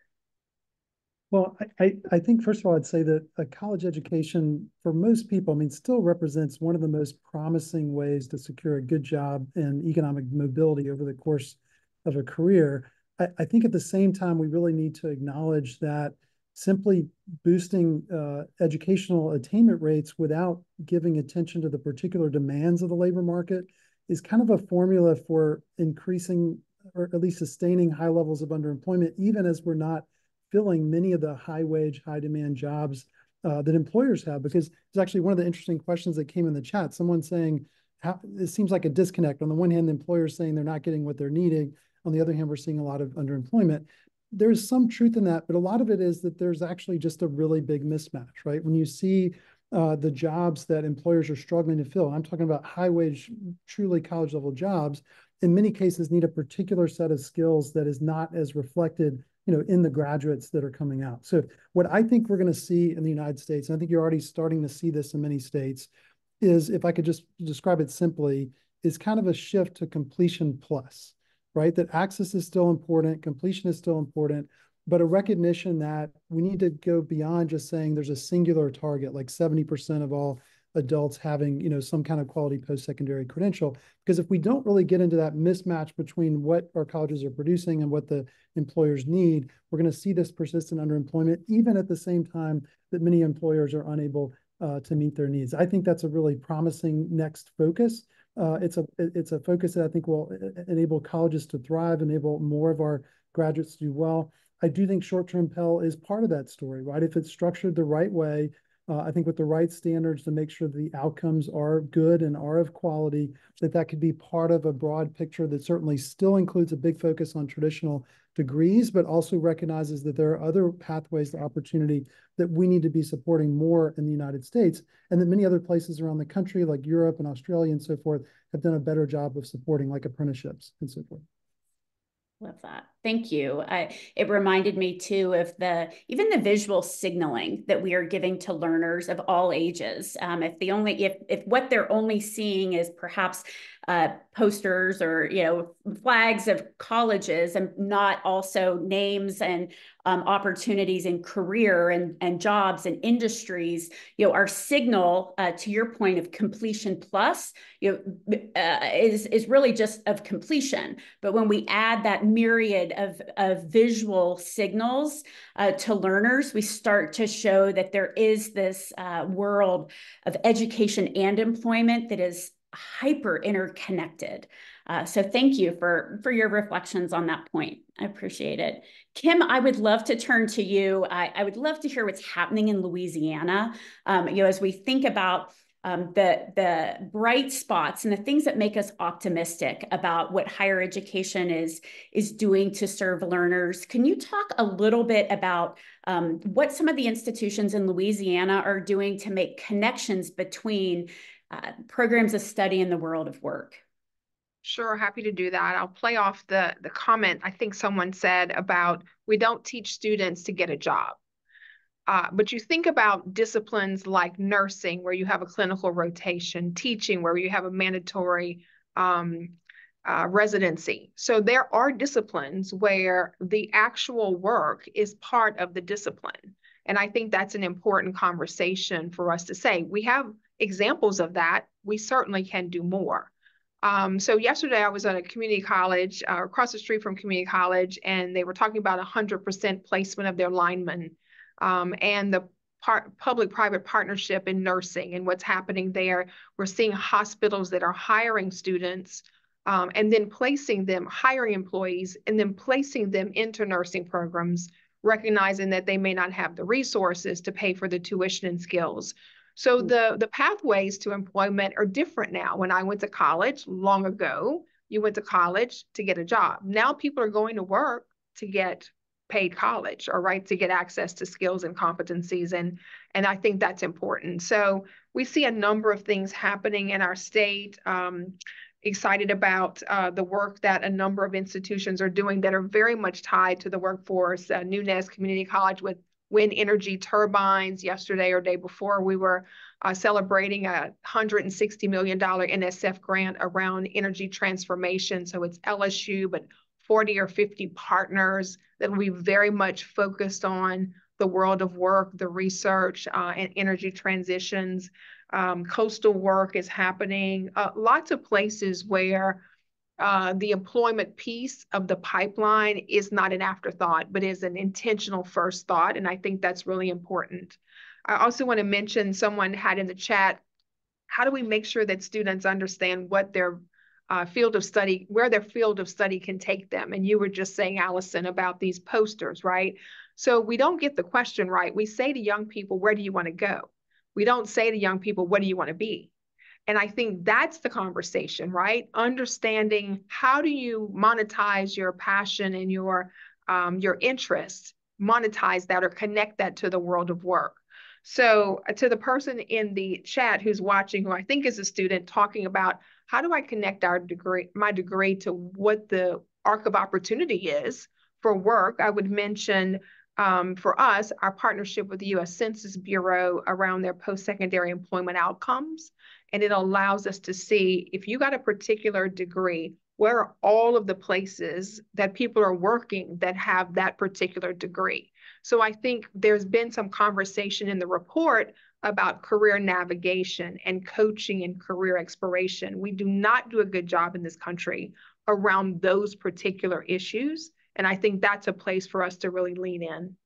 Well, I think, first of all, I'd say that a college education for most people, I mean, still represents one of the most promising ways to secure a good job and economic mobility over the course of a career. I think at the same time, we really need to acknowledge that simply boosting educational attainment rates without giving attention to the particular demands of the labor market is kind of a formula for increasing or at least sustaining high levels of underemployment, even as we're not filling many of the high wage, high demand jobs that employers have. Because it's actually one of the interesting questions that came in the chat. Someone saying, it seems like a disconnect. On the one hand, the employers saying they're not getting what they're needing. On the other hand, we're seeing a lot of underemployment. There's some truth in that, but a lot of it is that there's actually just a really big mismatch, right? When you see the jobs that employers are struggling to fill, and I'm talking about high wage, truly college level jobs, in many cases need a particular set of skills that is not as reflected in the graduates that are coming out. So what I think we're going to see in the United States, and I think you're already starting to see this in many states, is, if I could just describe it simply, is kind of a shift to completion plus, right? That access is still important, completion is still important, but a recognition that we need to go beyond just saying there's a singular target, like 70% of all adults having, some kind of quality post-secondary credential. Because if we don't really get into that mismatch between what our colleges are producing and what the employers need, we're going to see this persistent underemployment, even at the same time that many employers are unable to meet their needs. I think that's a really promising next focus. It's a focus that I think will enable colleges to thrive, enable more of our graduates to do well. I do think short-term Pell is part of that story, right? If it's structured the right way, I think with the right standards to make sure the outcomes are good and are of quality, that could be part of a broad picture that certainly still includes a big focus on traditional degrees, but also recognizes that there are other pathways to opportunity that we need to be supporting more in the United States, and that many other places around the country, like Europe and Australia and so forth, have done a better job of supporting, like apprenticeships and so forth. Love that. Thank you. It reminded me too of even the visual signaling that we are giving to learners of all ages. If what they're only seeing is perhaps posters or flags of colleges and not also names and opportunities in career and jobs and industries, our signal to your point of completion plus, is really just of completion. But when we add that myriad of visual signals to learners, we start to show that there is this world of education and employment that is hyper interconnected. So thank you for your reflections on that point. I appreciate it. Kim, I would love to turn to you. I would love to hear what's happening in Louisiana. As we think about the bright spots and the things that make us optimistic about what higher education is doing to serve learners. Can you talk a little bit about what some of the institutions in Louisiana are doing to make connections between programs of study in the world of work? Sure, happy to do that. I'll play off the comment I think someone said about we don't teach students to get a job. But you think about disciplines like nursing, where you have a clinical rotation, teaching, where you have a mandatory residency. So there are disciplines where the actual work is part of the discipline. And I think that's an important conversation for us to say. We have examples of that. We certainly can do more. So yesterday I was at a community college across the street from community college, and they were talking about 100% placement of their linemen and the public-private partnership in nursing and what's happening there. We're seeing hospitals that are hiring students and then hiring employees, and then placing them into nursing programs, recognizing that they may not have the resources to pay for the tuition and skills. So the pathways to employment are different now. When I went to college long ago, you went to college to get a job. Now people are going to work to get paid college, or right, to get access to skills and competencies. And I think that's important. So we see a number of things happening in our state. Excited about the work that a number of institutions are doing that are very much tied to the workforce. Nunez Community College with wind energy turbines. Yesterday or day before, we were celebrating a $160 million NSF grant around energy transformation. So it's LSU, but 40 or 50 partners that will be very much focused on the world of work, the research, and energy transitions. Coastal work is happening. Lots of places where the employment piece of the pipeline is not an afterthought, but is an intentional first thought. And I think that's really important. I also want to mention, someone had in the chat, how do we make sure that students understand what their field of study, where their field of study can take them? And you were just saying, Allison, about these posters, right? So we don't get the question right. We say to young people, where do you want to go? We don't say to young people, what do you want to be? And I think that's the conversation, right? Understanding, how do you monetize your passion and your interests, monetize that or connect that to the world of work. So to the person in the chat who's watching, who I think is a student, talking about how do I connect my degree to what the arc of opportunity is for work, I would mention for us, our partnership with the U.S. Census Bureau around their post-secondary employment outcomes. And it allows us to see, if you got a particular degree, where are all of the places that people are working that have that particular degree? So I think there's been some conversation in the report about career navigation and coaching and career exploration. We do not do a good job in this country around those particular issues. And I think that's a place for us to really lean in.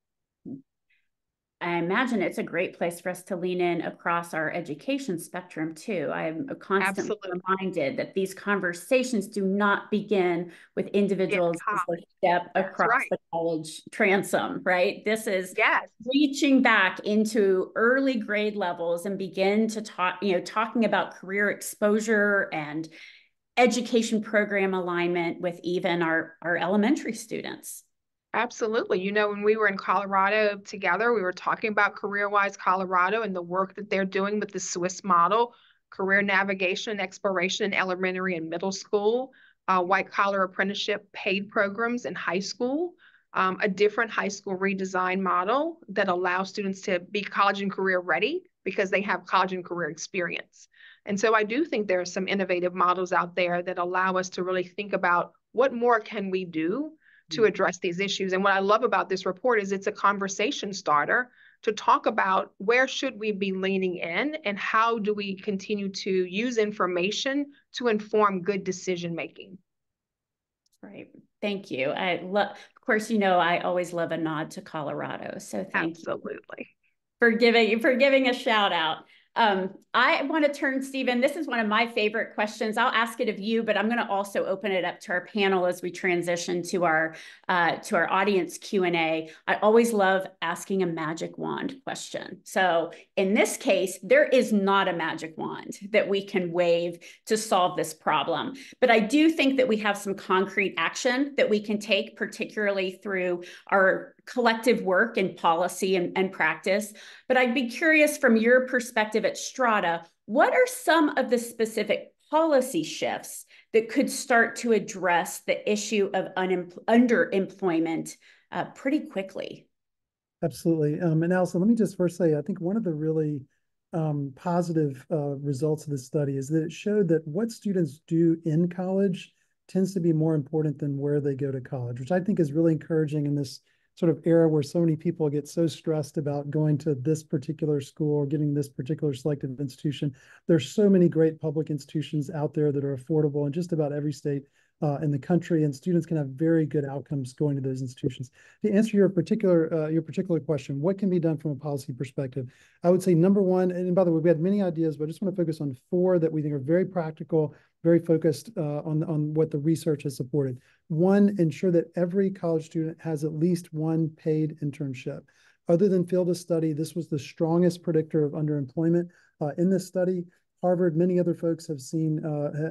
I imagine it's a great place for us to lean in across our education spectrum too. I'm constantly reminded that these conversations do not begin with individuals as they step across the college transom, right? This is reaching back into early grade levels and begin to talk, talking about career exposure and education program alignment with even our elementary students. Absolutely. When we were in Colorado together, we were talking about CareerWise Colorado and the work that they're doing with the Swiss model, career navigation and exploration in elementary and middle school, white collar apprenticeship paid programs in high school, a different high school redesign model that allows students to be college and career ready because they have college and career experience. And so I do think there are some innovative models out there that allow us to really think about what more can we do to address these issues. And what I love about this report is it's a conversation starter to talk about where should we be leaning in and how do we continue to use information to inform good decision making. Right. Thank you. Of course, I always love a nod to Colorado. So thank you for giving a shout out. I want to turn, Stephen, this is one of my favorite questions. I'll ask it of you, but I'm going to also open it up to our panel as we transition to our audience Q&A. I always love asking a magic wand question. So in this case, there is not a magic wand that we can wave to solve this problem. But I do think that we have some concrete action that we can take, particularly through our collective work in policy and practice. But I'd be curious, from your perspective at Strada, what are some of the specific policy shifts that could start to address the issue of underemployment pretty quickly? Absolutely. And Allison, let me just first say, I think one of the really positive results of this study is that it showed that what students do in college tends to be more important than where they go to college, which I think is really encouraging in this sort of era where so many people get so stressed about going to this particular school or getting this particular selective institution. There's so many great public institutions out there that are affordable in just about every state in the country, and students can have very good outcomes going to those institutions. To answer your particular question, what can be done from a policy perspective? I would say number one, and by the way, we had many ideas, but I just want to focus on four that we think are very practical, very focused on what the research has supported. One, ensure that every college student has at least one paid internship. Other than field of study, this was the strongest predictor of underemployment in this study. Harvard, many other folks have seen,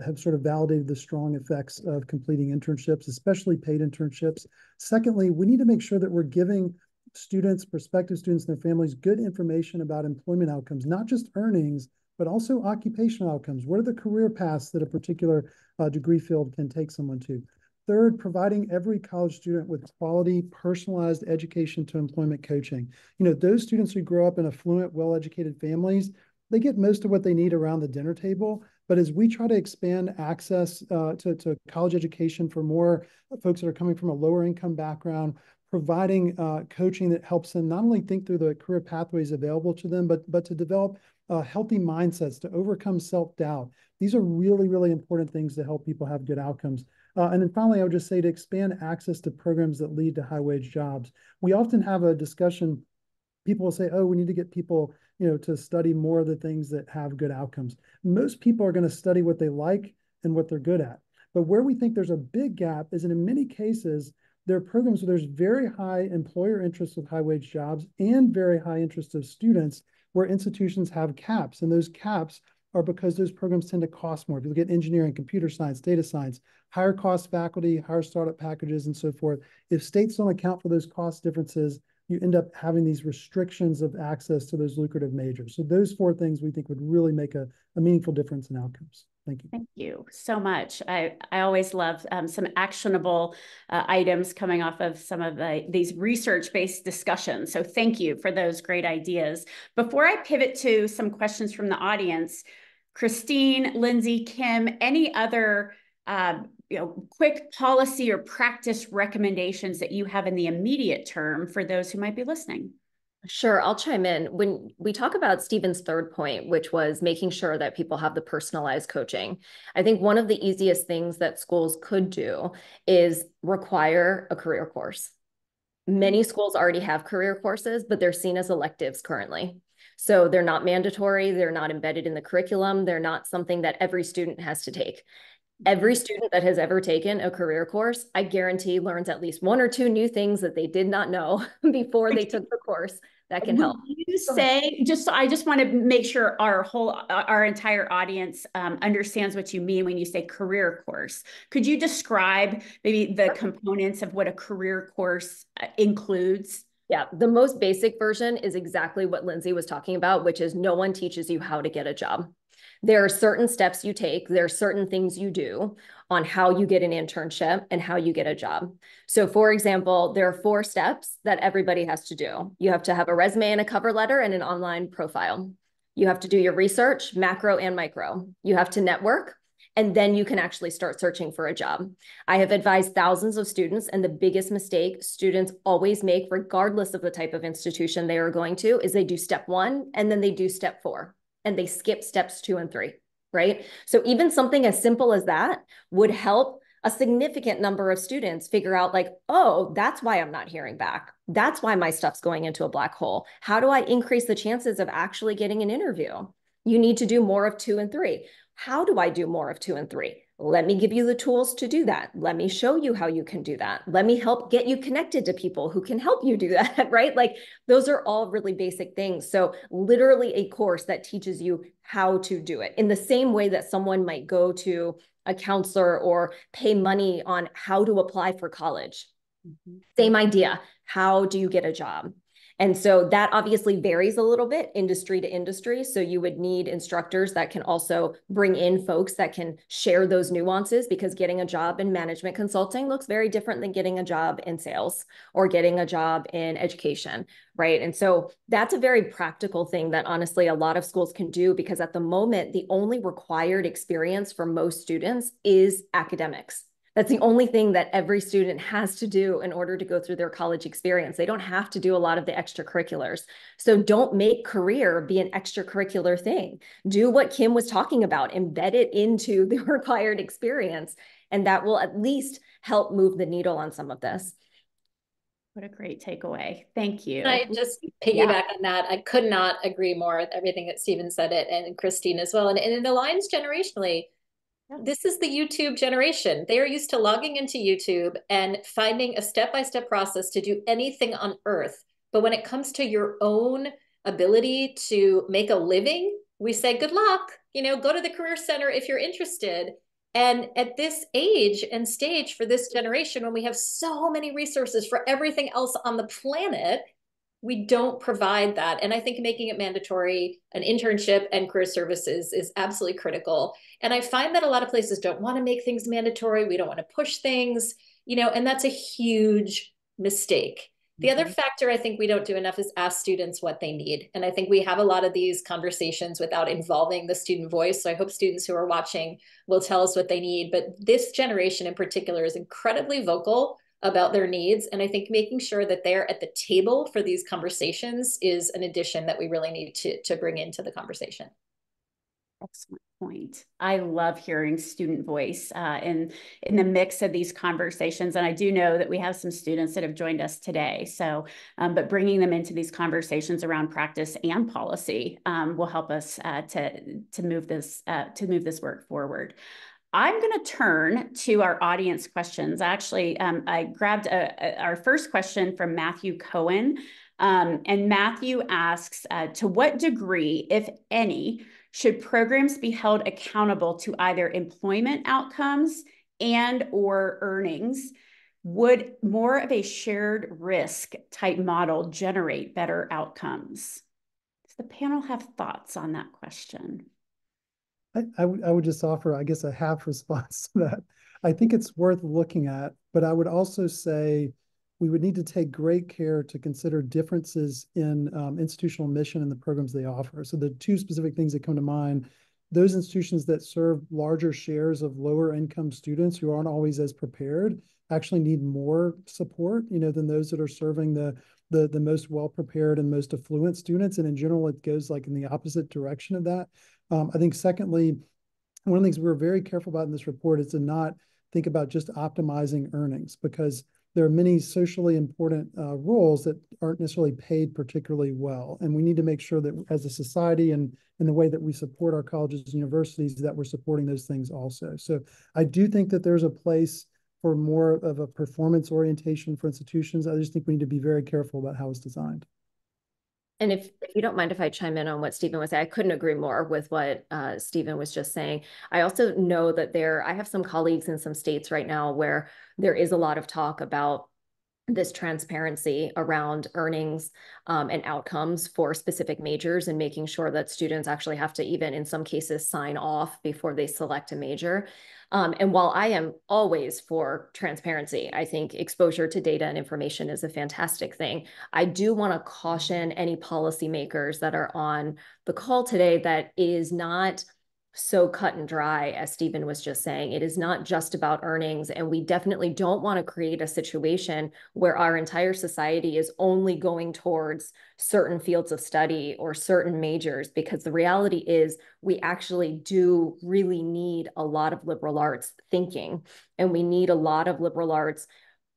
have sort of validated the strong effects of completing internships, especially paid internships. Secondly, we need to make sure that we're giving students, prospective students and their families, good information about employment outcomes, not just earnings, but also occupational outcomes. What are the career paths that a particular degree field can take someone to? Third, providing every college student with quality, personalized education to employment coaching. Those students who grow up in affluent, well-educated families, they get most of what they need around the dinner table. But as we try to expand access to college education for more folks that are coming from a lower income background, providing coaching that helps them not only think through the career pathways available to them, but to develop healthy mindsets, to overcome self-doubt. These are really, really important things to help people have good outcomes. And then finally, I would just say to expand access to programs that lead to high-wage jobs. We often have a discussion, people will say, oh, we need to get people to study more of the things that have good outcomes. Most people are going to study what they like and what they're good at. But where we think there's a big gap is in many cases, there are programs where there's very high employer interest of high-wage jobs and very high interest of students where institutions have caps. And those caps are because those programs tend to cost more. If you look at engineering, computer science, data science, higher cost faculty, higher startup packages, and so forth. If states don't account for those cost differences, you end up having these restrictions of access to those lucrative majors. So those four things we think would really make a meaningful difference in outcomes. Thank you. Thank you so much. I always love some actionable items coming off of some of these research-based discussions. So thank you for those great ideas. Before I pivot to some questions from the audience, Christine, Lindsay, Kim, any other quick policy or practice recommendations that you have in the immediate term for those who might be listening? Sure, I'll chime in. When we talk about Stephen's third point, which was making sure that people have the personalized coaching, I think one of the easiest things that schools could do is require a career course. Many schools already have career courses, but they're seen as electives currently. So they're not mandatory, they're not embedded in the curriculum, they're not something that every student has to take. Every student that has ever taken a career course, I guarantee, learns at least one or two new things that they did not know before they took the course that can help. Would you say, I just want to make sure our entire audience understands what you mean when you say career course. Could you describe maybe the components of what a career course includes? Yeah, the most basic version is exactly what Lindsay was talking about, which is no one teaches you how to get a job. There are certain steps you take, there are certain things you do on how you get an internship and how you get a job. So for example, there are 4 steps that everybody has to do. You have to have a resume and a cover letter and an online profile. You have to do your research, macro and micro. You have to network, and then you can actually start searching for a job. I have advised thousands of students, and the biggest mistake students always make, regardless of the type of institution they are going to, is they do step 1 and then they do step 4. And they skip steps 2 and 3, right? So even something as simple as that would help a significant number of students figure out like, oh, that's why I'm not hearing back. That's why my stuff's going into a black hole. How do I increase the chances of actually getting an interview? You need to do more of 2 and 3. How do I do more of 2 and 3? Let me give you the tools to do that. Let me show you how you can do that. Let me help get you connected to people who can help you do that, right? Like those are all really basic things. So literally a course that teaches you how to do it in the same way that someone might go to a counselor or pay money on how to apply for college. Same idea. How do you get a job? And so that obviously varies a little bit industry to industry. So you would need instructors that can also bring in folks that can share those nuances, because getting a job in management consulting looks very different than getting a job in sales or getting a job in education, right? And so that's a very practical thing that honestly a lot of schools can do, because at the moment, the only required experience for most students is academics. That's the only thing that every student has to do in order to go through their college experience. They don't have to do a lot of the extracurriculars. So don't make career be an extracurricular thing. Do what Kim was talking about, embed it into the required experience. And that will at least help move the needle on some of this. What a great takeaway. Thank you. I just piggyback on that. I could not agree more with everything that Stephen said it and Christine as well. And it aligns generationally. This is the YouTube generation. They are used to logging into YouTube and finding a step-by-step process to do anything on earth. But when it comes to your own ability to make a living, we say, good luck, go to the Career Center if you're interested. And at this age and stage for this generation, when we have so many resources for everything else on the planet, we don't provide that. And I think making it mandatory, an internship and career services is absolutely critical. And I find that a lot of places don't want to make things mandatory. We don't want to push things, and that's a huge mistake. The other factor I think we don't do enough is ask students what they need. And I think we have a lot of these conversations without involving the student voice. So I hope students who are watching will tell us what they need. But this generation in particular is incredibly vocal about their needs. And I think making sure that they're at the table for these conversations is an addition that we really need to bring into the conversation. Excellent point. I love hearing student voice in the mix of these conversations. And I do know that we have some students that have joined us today. So, but bringing them into these conversations around practice and policy will help us to move this work forward. I'm going to turn to our audience questions. Actually, I grabbed our first question from Matthew Cohen. And Matthew asks, to what degree, if any, should programs be held accountable to either employment outcomes and or earnings? Would more of a shared risk type model generate better outcomes? Does the panel have thoughts on that question? I would just offer, I guess, a half response to that. I think it's worth looking at, but I would also say we would need to take great care to consider differences in institutional mission and the programs they offer. So the two specific things that come to mind, those institutions that serve larger shares of lower income students who aren't always as prepared actually need more support, than those that are serving the most well-prepared and most affluent students. And in general, it goes like in the opposite direction of that. I think secondly, one of the things we're very careful about in this report is to not think about just optimizing earnings, because there are many socially important roles that aren't necessarily paid particularly well. And we need to make sure that as a society and in the way that we support our colleges and universities, that we're supporting those things also. So I do think that there's a place for more of a performance orientation for institutions. I just think we need to be very careful about how it's designed. And if you don't mind if I chime in on what Stephen was saying, I couldn't agree more with what Stephen was just saying. I also know that I have some colleagues in some states right now where there is a lot of talk about this transparency around earnings and outcomes for specific majors, and making sure that students actually have to even in some cases sign off before they select a major. And while I am always for transparency, I think exposure to data and information is a fantastic thing. I do want to caution any policymakers that are on the call today that it is not so cut and dry, as Stephen was just saying. It is not just about earnings, and we definitely don't want to create a situation where our entire society is only going towards certain fields of study or certain majors, because the reality is we actually do really need a lot of liberal arts thinking, and we need a lot of liberal arts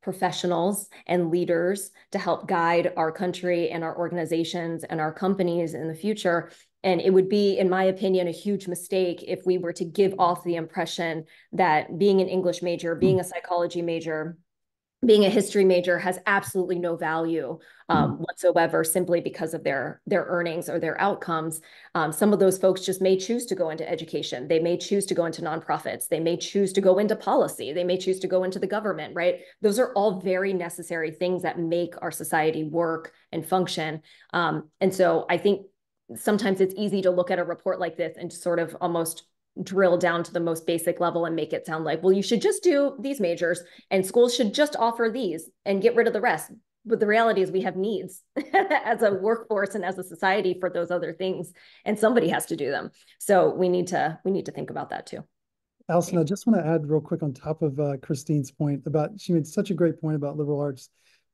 professionals and leaders to help guide our country and our organizations and our companies in the future. And it would be, in my opinion, a huge mistake if we were to give off the impression that being an English major, being a psychology major, being a history major has absolutely no value whatsoever, simply because of their earnings or their outcomes. Some of those folks just may choose to go into education. They may choose to go into nonprofits. They may choose to go into policy. They may choose to go into the government, right? Those are all very necessary things that make our society work and function. And so I think sometimes it's easy to look at a report like this and sort of almost drill down to the most basic level and make it sound like, well, you should just do these majors and schools should just offer these and get rid of the rest. But the reality is we have needs as a workforce and as a society for those other things, and somebody has to do them. So we need to think about that too. Allison, I just want to add real quick on top of Christine's point about, she made such a great point about liberal arts.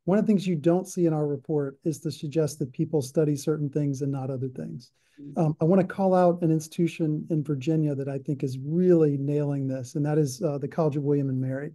One of the things you don't see in our report is to suggest that people study certain things and not other things. I want to call out an institution in Virginia that I think is really nailing this, and that is the College of William and Mary.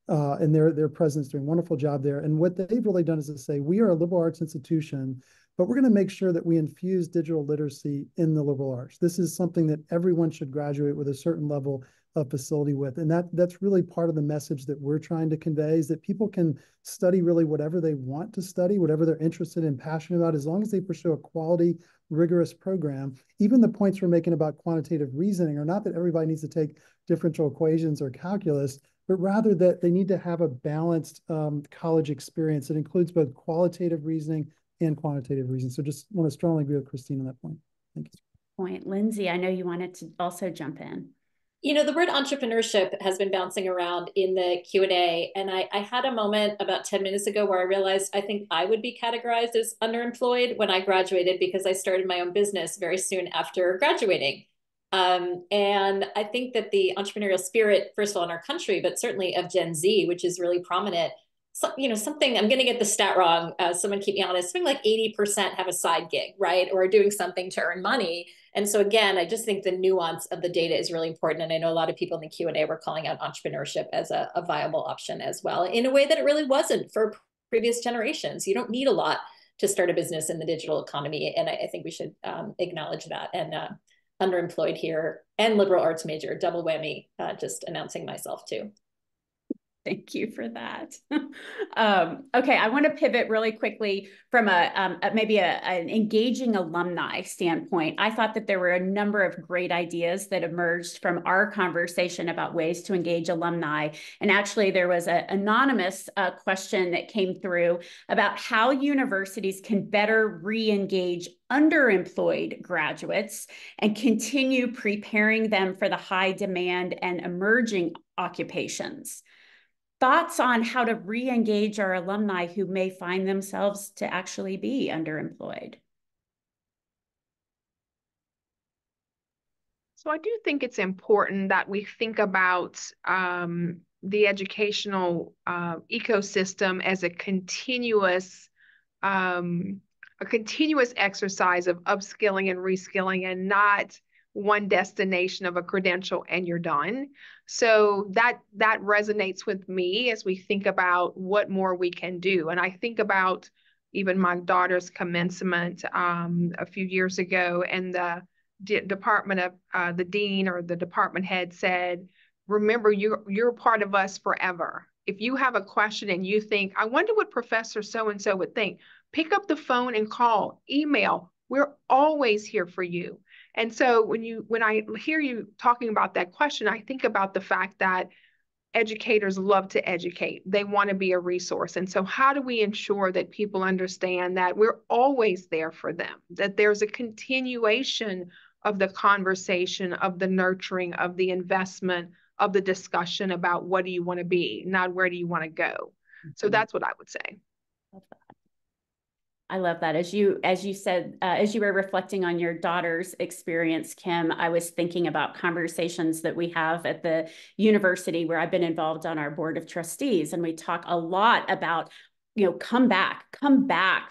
And their president's doing a wonderful job there. And what they've really done is to say, we are a liberal arts institution, but we're going to make sure that we infuse digital literacy in the liberal arts. This is something that everyone should graduate with a certain level of facility with. And that's really part of the message that we're trying to convey, is that people can study really whatever they want to study, whatever they're interested and passionate about, as long as they pursue a quality, rigorous program. Even the points we're making about quantitative reasoning are not that everybody needs to take differential equations or calculus, but rather that they need to have a balanced college experience that includes both qualitative reasoning and quantitative reasoning. So just want to strongly agree with Christine on that point. Thank you. Point. Lindsay, I know you wanted to also jump in. You know, the word entrepreneurship has been bouncing around in the Q&A, and I had a moment about 10 minutes ago where I realized I think I would be categorized as underemployed when I graduated, because I started my own business very soon after graduating. And I think that the entrepreneurial spirit, first of all, in our country, but certainly of Gen Z, which is really prominent, so, you know, something, I'm going to get the stat wrong. Someone keep me honest, something like 80% have a side gig, right? Or are doing something to earn money. And so again, I just think the nuance of the data is really important. And I know a lot of people in the Q&A were calling out entrepreneurship as a viable option as well, in a way that it really wasn't for previous generations. You don't need a lot to start a business in the digital economy. And I think we should acknowledge that. And underemployed here and liberal arts major, double whammy, just announcing myself too. Thank you for that. Okay, I want to pivot really quickly from maybe an engaging alumni standpoint. I thought that there were a number of great ideas that emerged from our conversation about ways to engage alumni. And actually, there was an anonymous question that came through about how universities can better re-engage underemployed graduates and continue preparing them for the high demand and emerging occupations. Thoughts on how to re-engage our alumni who may find themselves to actually be underemployed? So I do think it's important that we think about the educational ecosystem as a continuous exercise of upskilling and reskilling, and not one destination of a credential and you're done. So that resonates with me as we think about what more we can do. And I think about even my daughter's commencement a few years ago, and the department of the dean or the department head said, remember, you're part of us forever. If you have a question and you think, I wonder what Professor so-and-so would think, pick up the phone and call, email. We're always here for you. And so when I hear you talking about that question, I think about the fact that educators love to educate. They want to be a resource. And so how do we ensure that people understand that we're always there for them, that there's a continuation of the conversation, of the nurturing, of the investment, of the discussion about what do you want to be, not where do you want to go. So that's what I would say. I love that. As you said, as you were reflecting on your daughter's experience, Kim, I was thinking about conversations that we have at the university where I've been involved on our board of trustees. And we talk a lot about, come back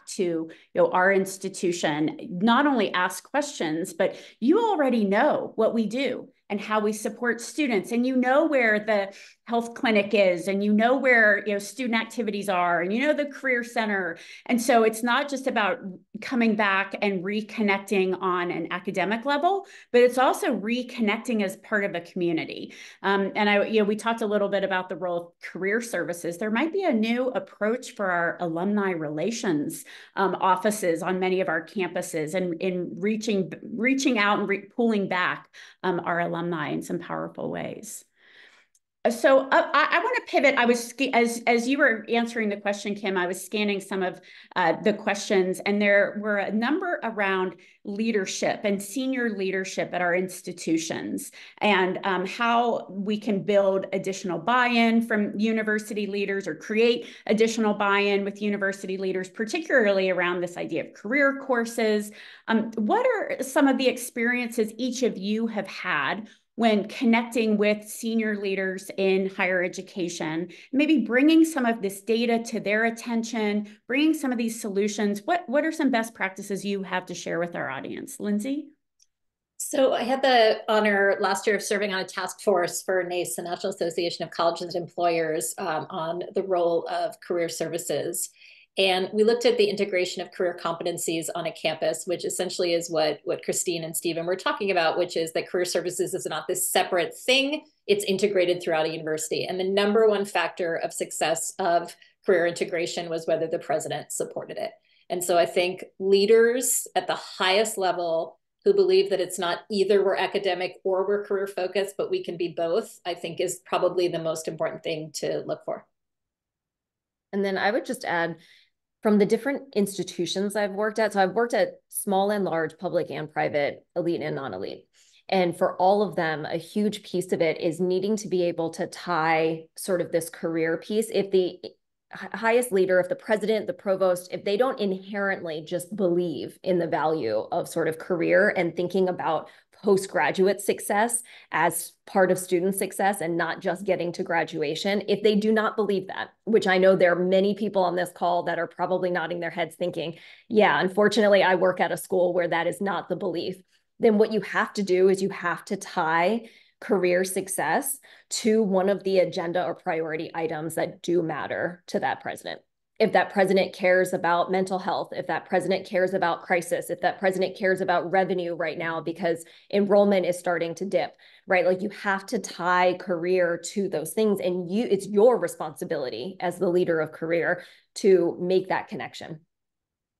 to, our institution, not only ask questions, but you already know what we do and how we support students. And where the health clinic is, and where student activities are, and the career center. And so it's not just about coming back and reconnecting on an academic level, but it's also reconnecting as part of a community. And we talked a little bit about the role of career services. There might be a new approach for our alumni relations offices on many of our campuses, and in reaching out and pulling back our alumni in some powerful ways. So I want to pivot. I was, as you were answering the question, Kim, I was scanning some of the questions, and there were a number around leadership and senior leadership at our institutions, and how we can build additional buy-in from university leaders, or create additional buy-in with university leaders, particularly around this idea of career courses. What are some of the experiences each of you have had when connecting with senior leaders in higher education, maybe bringing some of this data to their attention, bringing some of these solutions? What are some best practices you have to share with our audience? Lindsay? So I had the honor last year of serving on a task force for NACE, the National Association of Colleges and Employers, on the role of career services. And we looked at the integration of career competencies on a campus, which essentially is what Christine and Stephen were talking about, which is that career services is not this separate thing. It's integrated throughout a university. And the number one factor of success of career integration was whether the president supported it. And so I think leaders at the highest level who believe that it's not either we're academic or we're career focused, but we can be both, I think is probably the most important thing to look for. And then I would just add, from the different institutions I've worked at, so I've worked at small and large, public and private, elite and non-elite. And for all of them, a huge piece of it is needing to be able to tie sort of this career piece. If the highest leader, if the president, the provost, if they don't inherently just believe in the value of sort of career and thinking about postgraduate success as part of student success and not just getting to graduation, if they do not believe that, which I know there are many people on this call that are probably nodding their heads thinking, yeah, unfortunately, I work at a school where that is not the belief, then what you have to do is you have to tie career success to one of the agenda or priority items that do matter to that president. If that president cares about mental health, if that president cares about crisis, if that president cares about revenue right now because enrollment is starting to dip, right? Like you have to tie career to those things, and it's your responsibility as the leader of career to make that connection.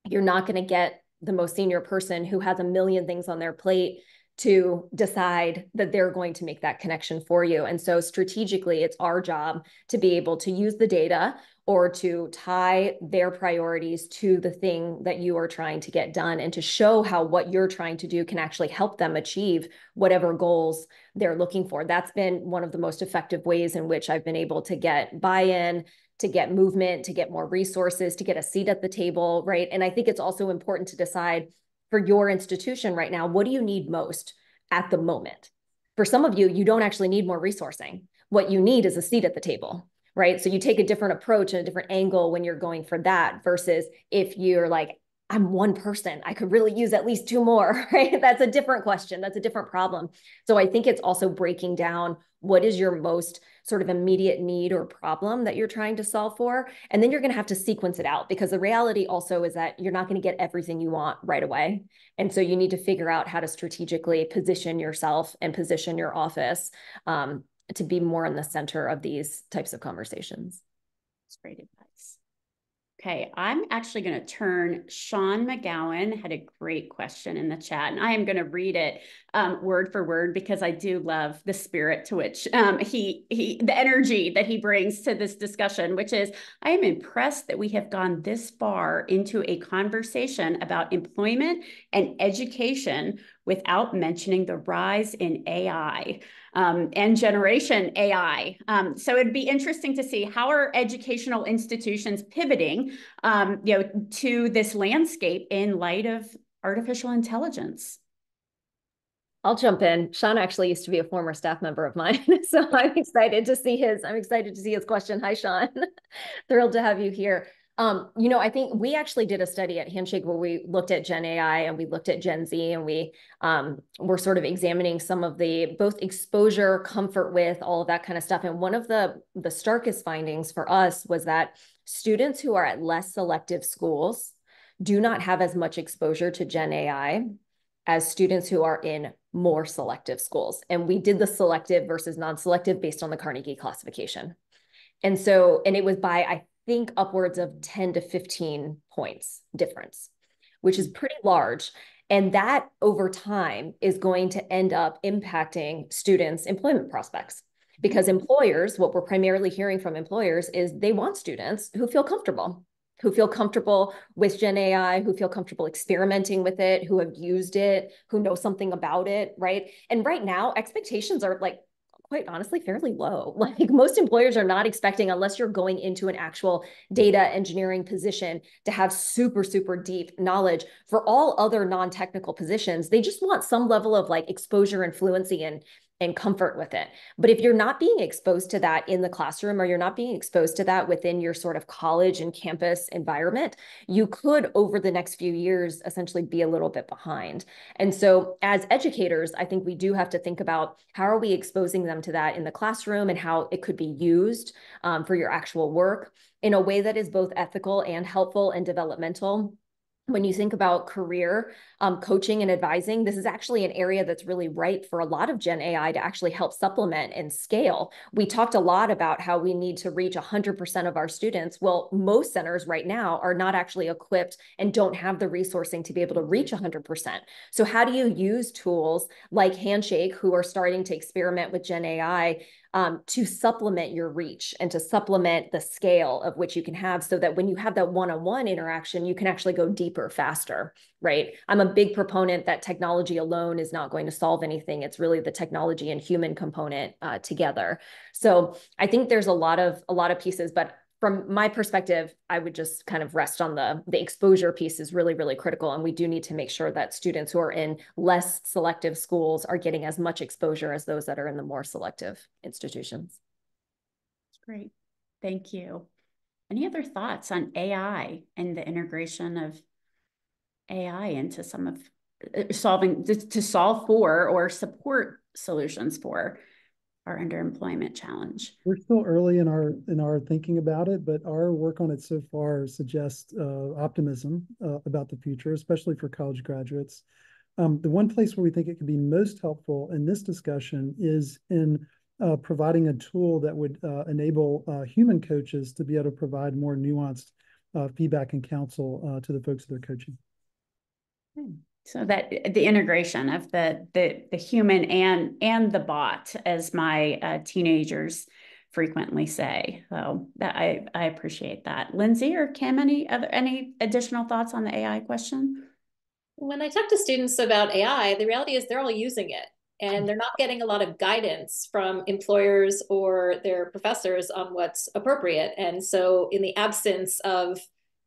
You're not going to get the most senior person who has a million things on their plate to decide that they're going to make that connection for you. And so strategically, it's our job to be able to use the data or to tie their priorities to the thing that you are trying to get done and to show how what you're trying to do can actually help them achieve whatever goals they're looking for. That's been one of the most effective ways in which I've been able to get buy-in, to get movement, to get more resources, to get a seat at the table, right? And I think it's also important to decide for your institution right now, what do you need most at the moment? For some of you, you don't actually need more resourcing. What you need is a seat at the table, right? So you take a different approach and a different angle when you're going for that versus if you're like, I'm one person, I could really use at least two more, right? That's a different question. That's a different problem. So I think it's also breaking down what is your most sort of immediate need or problem that you're trying to solve for. And then you're going to have to sequence it out because the reality also is that you're not going to get everything you want right away. And so you need to figure out how to strategically position yourself and position your office to be more in the center of these types of conversations. That's great advice. Okay, I'm actually going to turn. Sean McGowan had a great question in the chat, and I am going to read it word for word because I do love the spirit to which the energy that he brings to this discussion, which is, I am impressed that we have gone this far into a conversation about employment and education without mentioning the rise in AI. And generation AI. So it'd be interesting to see how are educational institutions pivoting, to this landscape in light of artificial intelligence. I'll jump in. Sean actually used to be a former staff member of mine, so I'm excited to see his question. Hi, Sean. Thrilled to have you here. I think we actually did a study at Handshake where we looked at Gen AI and we looked at Gen Z, and we were sort of examining some of the both exposure, comfort with, all of that kind of stuff. And one of the starkest findings for us was that students who are at less selective schools do not have as much exposure to Gen AI as students who are in more selective schools. And we did the selective versus non-selective based on the Carnegie classification. And it was by, I think, upwards of 10 to 15 points difference, which is pretty large. And that over time is going to end up impacting students' employment prospects. Because employers, what we're primarily hearing from employers is they want students who feel comfortable with Gen AI, who feel comfortable experimenting with it, who have used it, who know something about it, right? And right now, expectations are like, quite honestly, fairly low. Like most employers are not expecting, unless you're going into an actual data engineering position, to have super, super deep knowledge. For all other non-technical positions, they just want some level of like exposure and fluency and comfort with it. But if you're not being exposed to that in the classroom, or you're not being exposed to that within your sort of college and campus environment, you could, over the next few years, essentially be a little bit behind. And so as educators, I think we do have to think about how are we exposing them to that in the classroom and how it could be used for your actual work in a way that is both ethical and helpful and developmental. When you think about career coaching and advising, this is actually an area that's really ripe for a lot of Gen AI to actually help supplement and scale. We talked a lot about how we need to reach 100% of our students. Well, most centers right now are not actually equipped and don't have the resourcing to be able to reach 100%. So how do you use tools like Handshake, who are starting to experiment with Gen AI, to supplement your reach and to supplement the scale of which you can have, so that when you have that one-on-one interaction, you can actually go deeper faster, right? I'm a big proponent that technology alone is not going to solve anything. It's really the technology and human component together. So I think there's a lot of pieces, but from my perspective, I would just kind of rest on the exposure piece is really, really critical. And we do need to make sure that students who are in less selective schools are getting as much exposure as those that are in the more selective institutions. Great. Thank you. Any other thoughts on AI and the integration of AI into some of to solve for or support solutions for our underemployment challenge? We're still early in our thinking about it, but our work on it so far suggests optimism about the future, especially for college graduates. The one place where we think it could be most helpful in this discussion is in providing a tool that would enable human coaches to be able to provide more nuanced feedback and counsel to the folks that they're coaching. So that the integration of the human and the bot, as my teenagers frequently say. So that I appreciate that. Lindsay or Kim, any additional thoughts on the AI question? When I talk to students about AI, the reality is they're all using it, and they're not getting a lot of guidance from employers or their professors on what's appropriate. And so in the absence of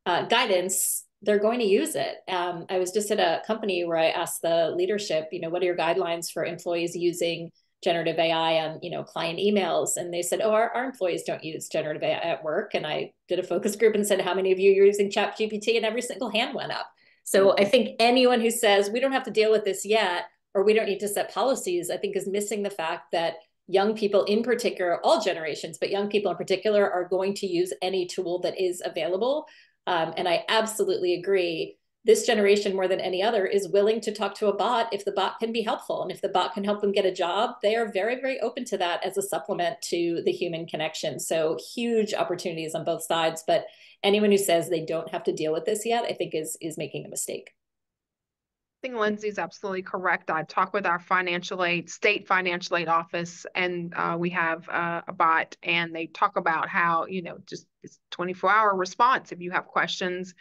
guidance, they're going to use it. I was just at a company where I asked the leadership, what are your guidelines for employees using generative AI on, client emails? And they said, oh, our employees don't use generative AI at work. And I did a focus group and said, how many of you are using ChatGPT? And every single hand went up. So I think anyone who says we don't have to deal with this yet, or we don't need to set policies, I think is missing the fact that young people in particular, all generations, but young people in particular, are going to use any tool that is available. And I absolutely agree. This generation, more than any other, is willing to talk to a bot if the bot can be helpful. And if the bot can help them get a job, they are very, very open to that as a supplement to the human connection. So huge opportunities on both sides. But anyone who says they don't have to deal with this yet, I think is making a mistake. I think Lindsay's absolutely correct. I talk with our state financial aid office, and we have a bot, and they talk about how, just it's 24-hour response if you have questions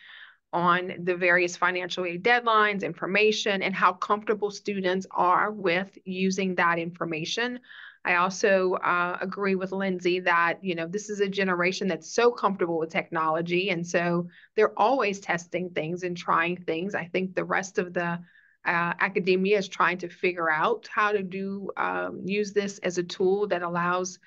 on the various financial aid deadlines, information, and how comfortable students are with using that information. I also agree with Lindsay that, this is a generation that's so comfortable with technology. And so they're always testing things and trying things. I think the rest of the academia is trying to figure out how to use this as a tool that allows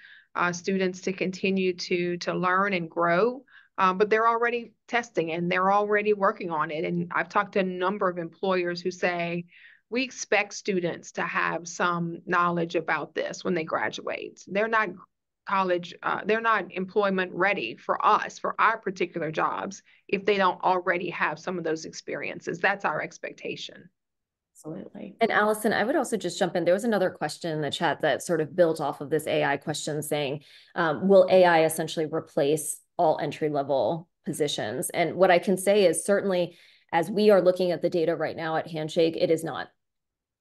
students to continue to learn and grow. But they're already testing and they're already working on it. And I've talked to a number of employers who say, we expect students to have some knowledge about this when they graduate. They're not they're not employment ready for us, for our particular jobs, if they don't already have some of those experiences. That's our expectation. Absolutely. And Allison, I would also just jump in. There was another question in the chat that sort of built off of this AI question saying, will AI essentially replace all entry-level positions? And what I can say is certainly, as we are looking at the data right now at Handshake, it is not.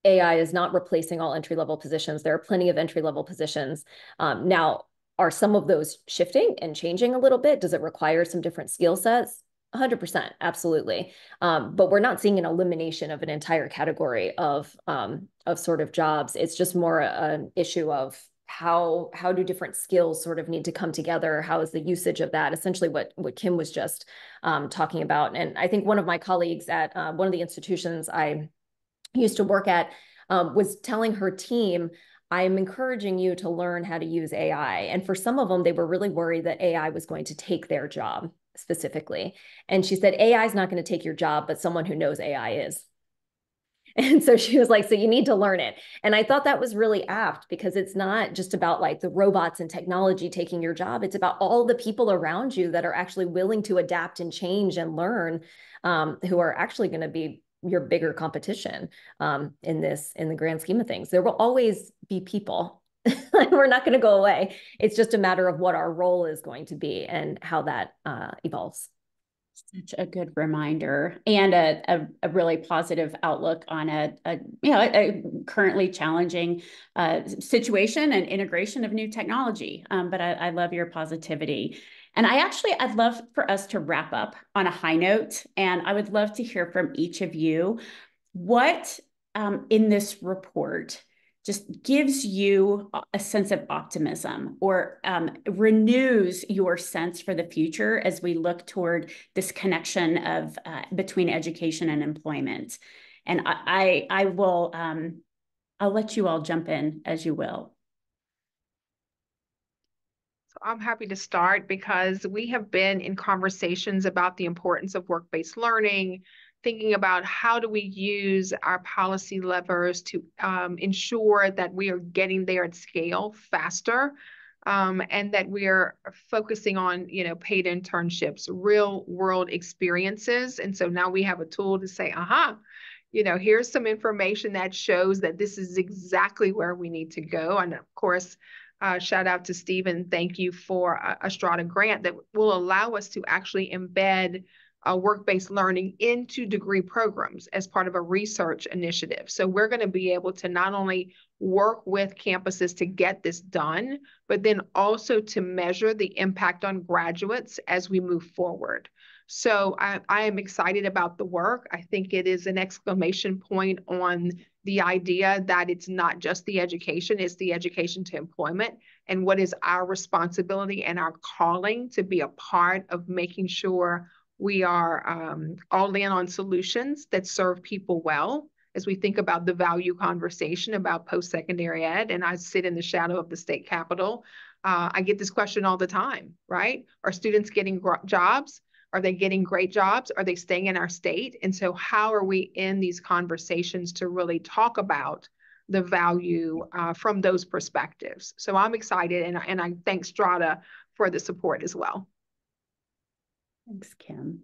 AI is not replacing all entry-level positions. There are plenty of entry-level positions. Now, are some of those shifting and changing a little bit? Does it require some different skill sets? 100%, absolutely. But we're not seeing an elimination of an entire category of sort of jobs. It's just more an issue of how do different skills sort of need to come together? How is the usage of that? Essentially what Kim was just talking about. And I think one of my colleagues at one of the institutions I used to work at was telling her team, I'm encouraging you to learn how to use AI. And for some of them, they were really worried that AI was going to take their job specifically. And she said, AI is not going to take your job, but someone who knows AI is. And so she was like, so you need to learn it. And I thought that was really apt, because it's not just about like the robots and technology taking your job. It's about all the people around you that are actually willing to adapt and change and learn, who are actually going to be your bigger competition in the grand scheme of things. There will always be people. We're not going to go away. It's just a matter of what our role is going to be and how that evolves. Such a good reminder, and a really positive outlook on a currently challenging situation and integration of new technology. But I love your positivity. And I'd love for us to wrap up on a high note, and I would love to hear from each of you what in this report just gives you a sense of optimism, or renews your sense for the future as we look toward this connection of between education and employment. And I will, I'll let you all jump in as you will. So I'm happy to start because we have been in conversations about the importance of work-based learning, thinking about how do we use our policy levers to ensure that we are getting there at scale faster, and that we are focusing on, paid internships, real world experiences. And so now we have a tool to say, here's some information that shows that this is exactly where we need to go. And of course, shout out to Stephen. Thank you for a Strada grant that will allow us to actually embed work-based learning into degree programs as part of a research initiative. So we're going to be able to not only work with campuses to get this done, but then also to measure the impact on graduates as we move forward. So I am excited about the work. I think it is an exclamation point on the idea that it's not just the education, it's the education to employment, and what is our responsibility and our calling to be a part of making sure we are all in on solutions that serve people well as we think about the value conversation about post-secondary ed. And I sit in the shadow of the state capitol. I get this question all the time, right? Are students getting jobs? Are they getting great jobs? Are they staying in our state? And so how are we in these conversations to really talk about the value from those perspectives? So I'm excited, and I thank Strada for the support as well. Thanks, Kim.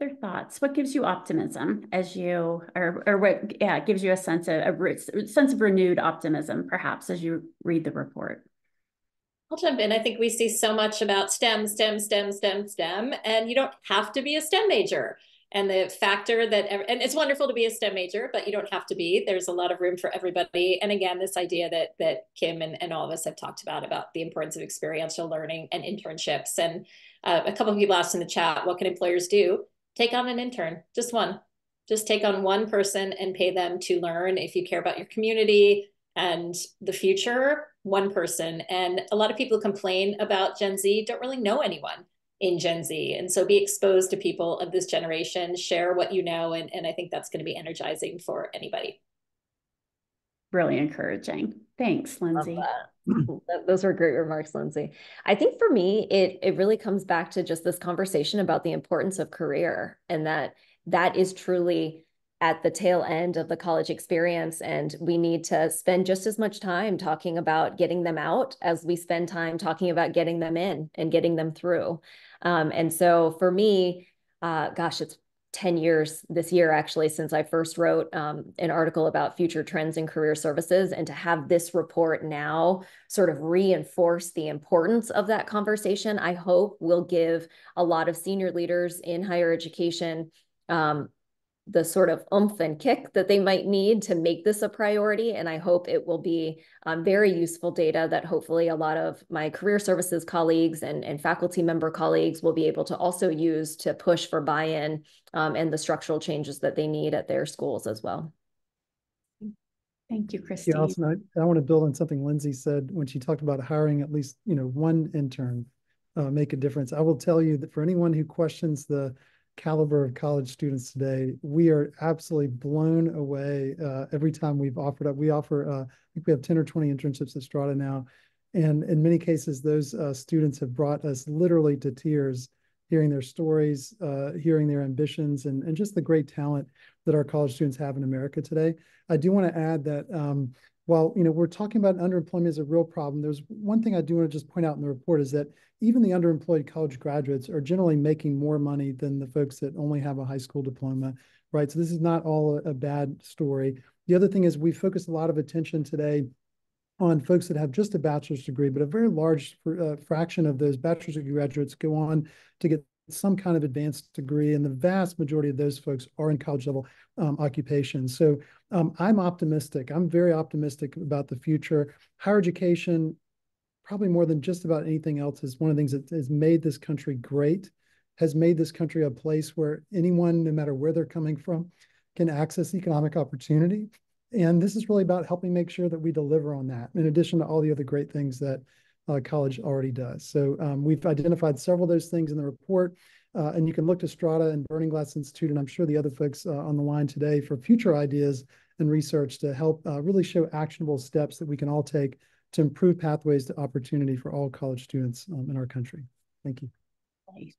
Other thoughts? What gives you optimism as you, or what, gives you a sense of renewed optimism, perhaps, as you read the report? I'll jump in. I think we see so much about STEM, and you don't have to be a STEM major. And the factor that, and it's wonderful to be a STEM major, but you don't have to be. There's a lot of room for everybody. And again, this idea that Kim and all of us have talked about the importance of experiential learning and internships. And a couple of people asked in the chat, what can employers do? Take on an intern, just one. Just take on one person and pay them to learn. If you care about your community and the future, one person. And a lot of people complain about Gen Z, don't really know anyone in Gen Z. And so be exposed to people of this generation, share what you know. And I think that's going to be energizing for anybody. Really encouraging. Thanks, Lindsay. Those were great remarks, Lindsay. I think for me, it really comes back to just this conversation about the importance of career, and that is truly at the tail end of the college experience. And we need to spend just as much time talking about getting them out as we spend time talking about getting them in and getting them through. And so for me, gosh, it's 10 years this year, actually, since I first wrote an article about future trends in career services. And to have this report now sort of reinforce the importance of that conversation, I hope will give a lot of senior leaders in higher education the sort of oomph and kick that they might need to make this a priority. And I hope it will be very useful data that hopefully a lot of my career services colleagues and faculty member colleagues will be able to also use to push for buy-in and the structural changes that they need at their schools as well. Thank you, Christine. Yeah, Allison, I want to build on something Lindsay said when she talked about hiring at least, one intern make a difference. I will tell you that for anyone who questions the caliber of college students today, we are absolutely blown away every time we've offered up. We offer, I think we have 10 or 20 internships at Strada now. And in many cases, those students have brought us literally to tears, hearing their stories, hearing their ambitions, and just the great talent that our college students have in America today. I do want to add that while we're talking about underemployment as a real problem, there's one thing I do want to just point out in the report is that even the underemployed college graduates are generally making more money than the folks that only have a high school diploma, right? So this is not all a bad story. The other thing is we focus a lot of attention today on folks that have just a bachelor's degree, but a very large fraction of those bachelor's degree graduates go on to get some kind of advanced degree, and the vast majority of those folks are in college level occupations. So I'm optimistic. I'm very optimistic about the future. Higher education, probably more than just about anything else, is one of the things that has made this country great, has made this country a place where anyone, no matter where they're coming from, can access economic opportunity. And this is really about helping make sure that we deliver on that, in addition to all the other great things that college already does. So we've identified several of those things in the report, and you can look to Strada and Burning Glass Institute, and I'm sure the other folks on the line today for future ideas and research to help really show actionable steps that we can all take to improve pathways to opportunity for all college students in our country. Thank you.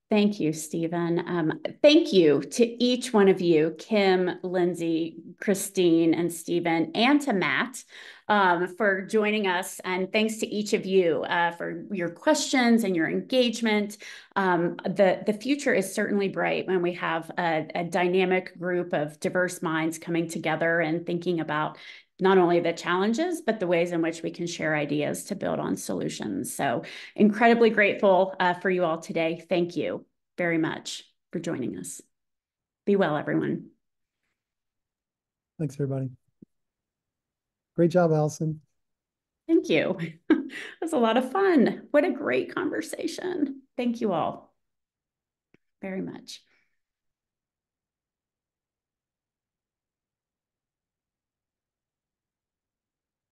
Thank you, Stephen. Thank you to each one of you, Kim, Lindsay, Christine, and Stephen, and to Matt for joining us. And thanks to each of you for your questions and your engagement. The future is certainly bright when we have a dynamic group of diverse minds coming together and thinking about not only the challenges, but the ways in which we can share ideas to build on solutions. So incredibly grateful for you all today. Thank you very much for joining us. Be well, everyone. Thanks, everybody. Great job, Allison. Thank you. It was a lot of fun. What a great conversation. Thank you all very much.